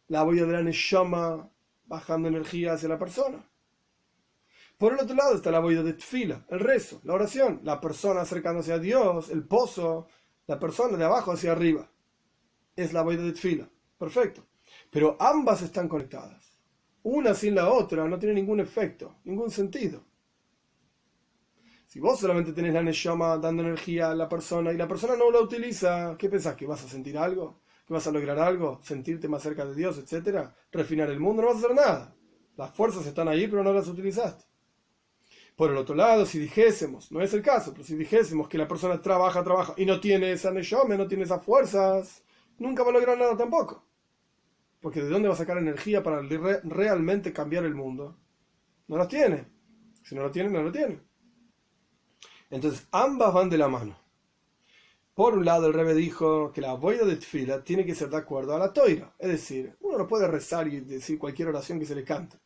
la boida de la Neshama, bajando energía hacia la persona. Por el otro lado está la boida de Tfila, el rezo, la oración, la persona acercándose a Dios, el pozo, la persona de abajo hacia arriba. Es la boida de Tfila. Perfecto. Pero ambas están conectadas. Una sin la otra no tiene ningún efecto, ningún sentido. Si vos solamente tenés la Neshama dando energía a la persona y la persona no la utiliza, ¿qué pensás? ¿Que vas a sentir algo? ¿Que vas a lograr algo? ¿Sentirte más cerca de Dios, etcétera? ¿Refinar el mundo? No vas a hacer nada. Las fuerzas están ahí, pero no las utilizaste. Por el otro lado, si dijésemos, no es el caso, pero si dijésemos que la persona trabaja y no tiene esa Neshama, no tiene esas fuerzas, nunca va a lograr nada tampoco. Porque ¿de dónde va a sacar energía para realmente cambiar el mundo? No las tiene. Si no lo tiene, no lo tiene. Entonces, ambas van de la mano. Por un lado, el Rebbe dijo que la boida de Tfila tiene que ser de acuerdo a la Toira. Es decir, uno no puede rezar y decir cualquier oración que se le cante.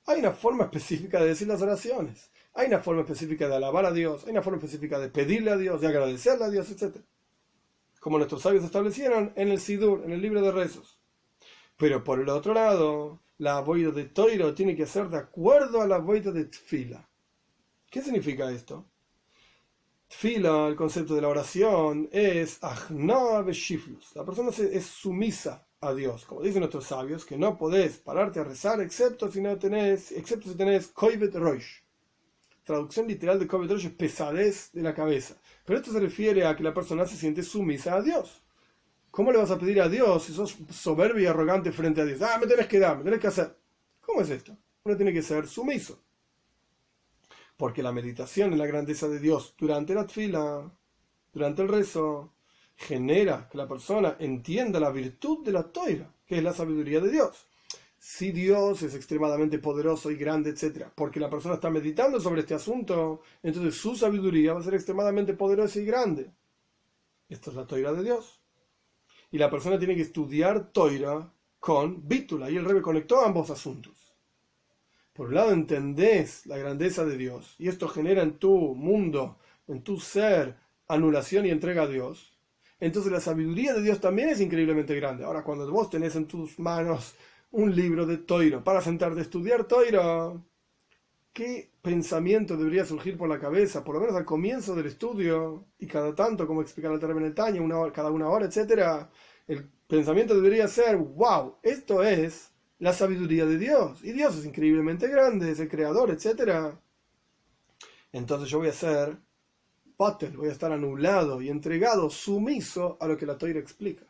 Hay una forma específica de decir las oraciones. Hay una forma específica de alabar a Dios. Hay una forma específica de pedirle a Dios, de agradecerle a Dios, etc. Como nuestros sabios establecieron en el Sidur, en el libro de rezos. Pero por el otro lado, la boida de Toiro tiene que ser de acuerdo a la boida de Tfila. ¿Qué significa esto? Tfila, el concepto de la oración, es Ajna Beshiflus. La persona es sumisa a Dios. Como dicen nuestros sabios, que no podés pararte a rezar excepto si tenés Koibet Roish. Traducción literal de Koibet Roish es pesadez de la cabeza. Pero esto se refiere a que la persona se siente sumisa a Dios. ¿Cómo le vas a pedir a Dios si sos soberbio y arrogante frente a Dios? Me tenés que dar, me tenés que hacer. ¿Cómo es esto? Uno tiene que ser sumiso. Porque la meditación en la grandeza de Dios durante la tfila, durante el rezo, genera que la persona entienda la virtud de la toira, que es la sabiduría de Dios. Si Dios es extremadamente poderoso y grande, etc., porque la persona está meditando sobre este asunto, entonces su sabiduría va a ser extremadamente poderosa y grande. Esto es la toira de Dios. Y la persona tiene que estudiar Toira con Bítula. Y el Rebbe conectó ambos asuntos. Por un lado entendés la grandeza de Dios. Y esto genera en tu mundo, en tu ser, anulación y entrega a Dios. Entonces la sabiduría de Dios también es increíblemente grande. Ahora, cuando vos tenés en tus manos un libro de Toira para sentarte a estudiar Toira, ¿qué pensamiento debería surgir por la cabeza, por lo menos al comienzo del estudio, y cada tanto, como explicar el Rebbe en el Tanya, cada una hora, etcétera? El pensamiento debería ser: wow, esto es la sabiduría de Dios, y Dios es increíblemente grande, es el creador, etcétera. Entonces yo voy a ser batel, voy a estar anulado y entregado, sumiso a lo que la Torah explica.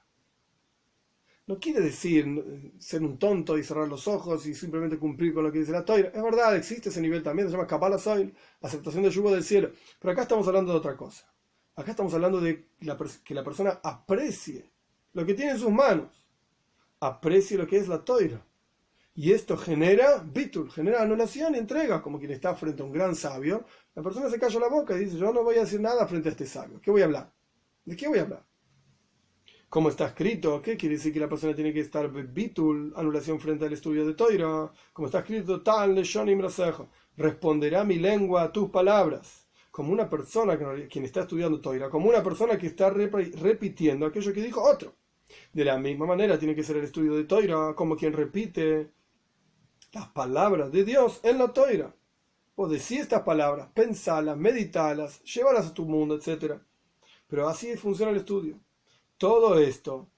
No quiere decir ser un tonto y cerrar los ojos y simplemente cumplir con lo que dice la Torah. Es verdad, existe ese nivel también, se llama Kabbalah Soil, aceptación del yugo del cielo. Pero acá estamos hablando de otra cosa. Acá estamos hablando de que la persona aprecie lo que tiene en sus manos, aprecie lo que es la Torah. Y esto genera bitul, genera anulación y entrega, como quien está frente a un gran sabio. La persona se calla la boca y dice: yo no voy a decir nada frente a este sabio. ¿Qué voy a hablar? ¿De qué voy a hablar? ¿Cómo está escrito? ¿Qué quiere decir que la persona tiene que estar bitul, anulación frente al estudio de Torah? Como está escrito: tal leshonim rasejo, responderá mi lengua a tus palabras. Como una persona, quien está estudiando Torah, como una persona que está repitiendo aquello que dijo otro. De la misma manera tiene que ser el estudio de Torah como quien repite las palabras de Dios en la Torah. Vos decís estas palabras, pensalas, meditalas, llévalas a tu mundo, etc. Pero así funciona el estudio. Todo esto,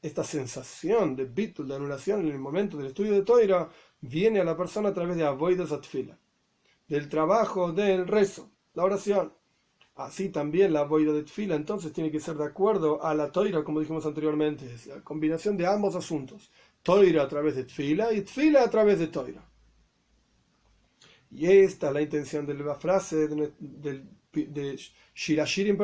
esta sensación de bitul, de anulación en el momento del estudio de Torah, viene a la persona a través de avodas atfila, del trabajo del rezo, la oración. Así también la avoida de tfila entonces tiene que ser de acuerdo a la Torah, como dijimos anteriormente, es la combinación de ambos asuntos. Torah a través de tfila y tfila a través de Torah. Y esta es la intención de la frase de Shir Hashirim,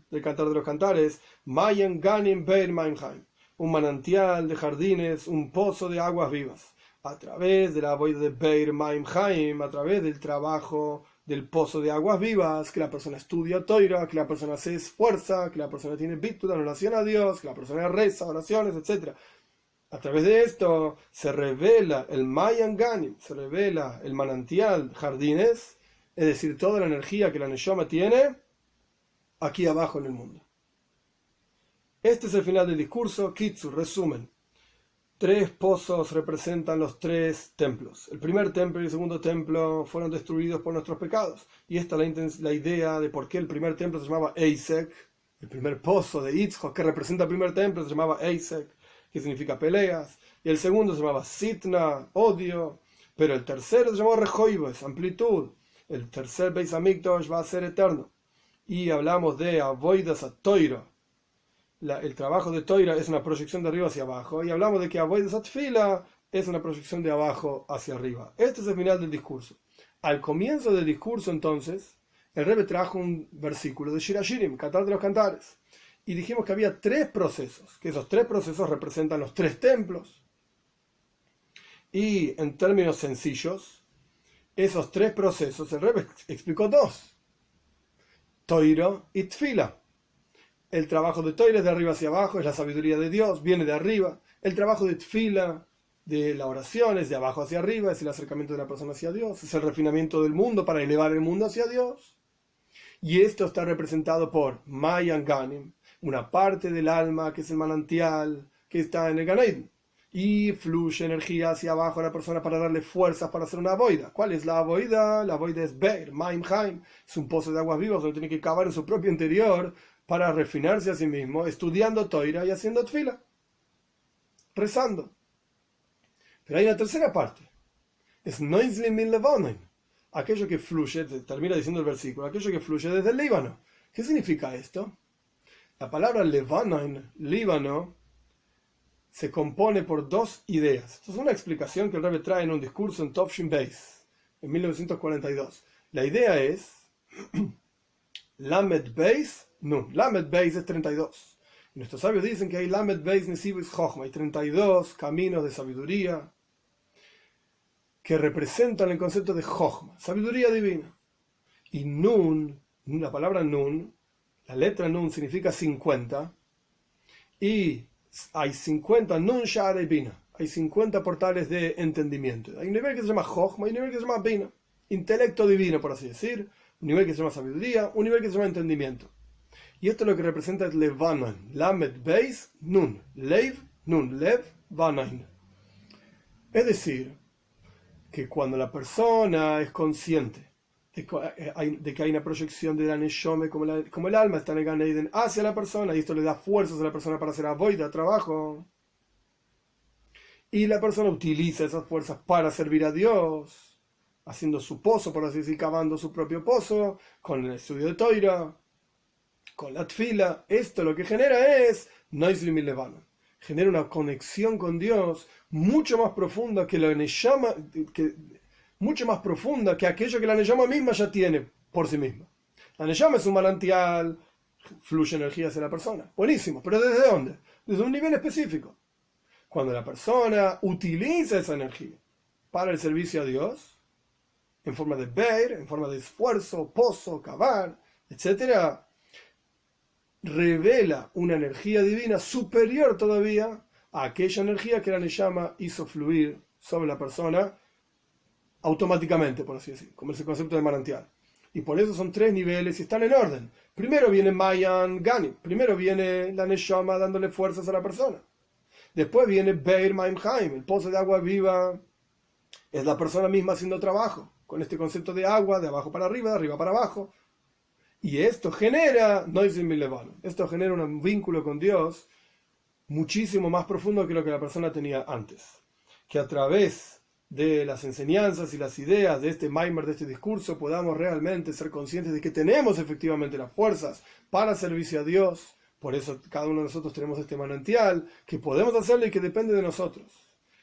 del Cantar de los Cantares: Mayan Ganim Beir Maimheim, un manantial de jardines, un pozo de aguas vivas. A través de la avoida de Beir Maimheim, a través del trabajo del pozo de aguas vivas, que la persona estudia Torah, que la persona se esfuerza, que la persona tiene bitul, oración a Dios, que la persona reza, oraciones, etc. A través de esto se revela el Mayan Ganim, se revela el manantial, jardines, es decir, toda la energía que la Neshama tiene aquí abajo en el mundo. Este es el final del discurso. Kitsu, resumen. 3 pozos representan los 3 templos. El primer templo y el segundo templo fueron destruidos por nuestros pecados. Y esta es la idea de por qué el primer templo se llamaba Eisek. El primer pozo de Yitzhak, que representa el primer templo, se llamaba Eisek, que significa peleas. Y el segundo se llamaba Sitna, odio. Pero el tercero se llamó Rejoibes, amplitud. El tercer Beis Hamikdash va a ser eterno. Y hablamos de Avodas a Toira. El trabajo de Toira es una proyección de arriba hacia abajo. Y hablamos de que Avodas a Tfila es una proyección de abajo hacia arriba. Este es el final del discurso. Al comienzo del discurso, entonces, el Rebbe trajo un versículo de Shir Hashirim, Cantar de los Cantares. Y dijimos que había 3 procesos, que esos 3 procesos representan los 3 templos. Y en términos sencillos, esos 3 procesos, el Rebbe explicó 2. Toira y Tfila. El trabajo de Toira es de arriba hacia abajo, es la sabiduría de Dios, viene de arriba. El trabajo de Tfila, de la oración, es de abajo hacia arriba, es el acercamiento de la persona hacia Dios, es el refinamiento del mundo para elevar el mundo hacia Dios. Y esto está representado por Mayan Ganim, una parte del alma que es el manantial que está en el Gan Eden. Y fluye energía hacia abajo a la persona para darle fuerzas para hacer una avoida. ¿Cuál es la avoida? La avoida es Beir, Maimheim. Es un pozo de aguas vivas donde tiene que cavar en su propio interior para refinarse a sí mismo, estudiando Toira y haciendo tfila, rezando. Pero hay una tercera parte. Es Noizlim min Levanon. Aquello que fluye, termina diciendo el versículo, aquello que fluye desde el Líbano. ¿Qué significa esto? La palabra Levanon, Líbano, se compone por 2 ideas. Esto es una explicación que el Rebbe trae en un discurso en Tovshin Beis, en 1942. La idea es Lamed Beis Nun. Lamed Beis es 32. Y nuestros sabios dicen que hay Lamed Beis Nesivus Chochma, hay 32 caminos de sabiduría que representan el concepto de Chochma, sabiduría divina. Y Nun, la palabra Nun, la letra Nun significa 50, y hay 50 Nun Sha'arei Bina, hay 50 portales de entendimiento. Hay un nivel que se llama Chochma y un nivel que se llama Bina, intelecto divino, por así decir, un nivel que se llama sabiduría, un nivel que se llama entendimiento. Y esto lo que representa es Levanon, Lamed Beis Nun, Leiv Nun, Lev Vanon. Es decir, que cuando la persona es consciente de que hay una proyección de la Neshome, como el alma está en el Gan Eden hacia la persona, y esto le da fuerzas a la persona para hacer avoida, trabajo, y la persona utiliza esas fuerzas para servir a Dios, haciendo su pozo, por así decir, cavando su propio pozo, con el estudio de Toira, con la tfila. Esto lo que genera es Noislim y Levano. Genera una conexión con Dios mucho más profunda que la Neshama, mucho más profunda que aquello que la Neshama misma ya tiene por sí misma. La Neshama es un manantial, fluye energía hacia la persona. Buenísimo, pero ¿desde dónde? Desde un nivel específico. Cuando la persona utiliza esa energía para el servicio a Dios, en forma de ver, en forma de esfuerzo, pozo, cavar, etc., revela una energía divina superior todavía a aquella energía que la Neshama hizo fluir sobre la persona automáticamente, por así decir, como ese concepto de manantial. Y por eso son 3 niveles y están en orden. Primero viene Mayan Gani, primero viene la Neshama dándole fuerzas a la persona. Después viene Beir Maim Haim, el pozo de agua viva, es la persona misma haciendo trabajo, con este concepto de agua, de abajo para arriba, de arriba para abajo. Y esto genera, esto genera un vínculo con Dios muchísimo más profundo que lo que la persona tenía antes. Que a través de las enseñanzas y las ideas de este Maimer, de este discurso, podamos realmente ser conscientes de que tenemos efectivamente las fuerzas para servicio a Dios. Por eso cada uno de nosotros tenemos este manantial, que podemos hacerlo y que depende de nosotros.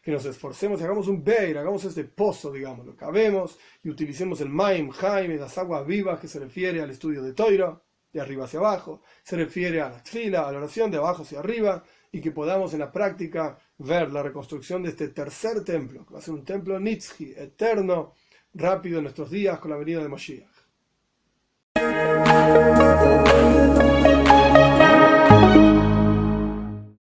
Que nos esforcemos y hagamos un beir, hagamos este pozo, digamos, lo cavemos y utilicemos el Maim, Jaime, las aguas vivas, que se refiere al estudio de Toira, de arriba hacia abajo, se refiere a la tfila, a la oración de abajo hacia arriba, y que podamos en la práctica ver la reconstrucción de este tercer templo, que va a ser un templo nitzchi, eterno, rápido en nuestros días con la venida de Mashiach.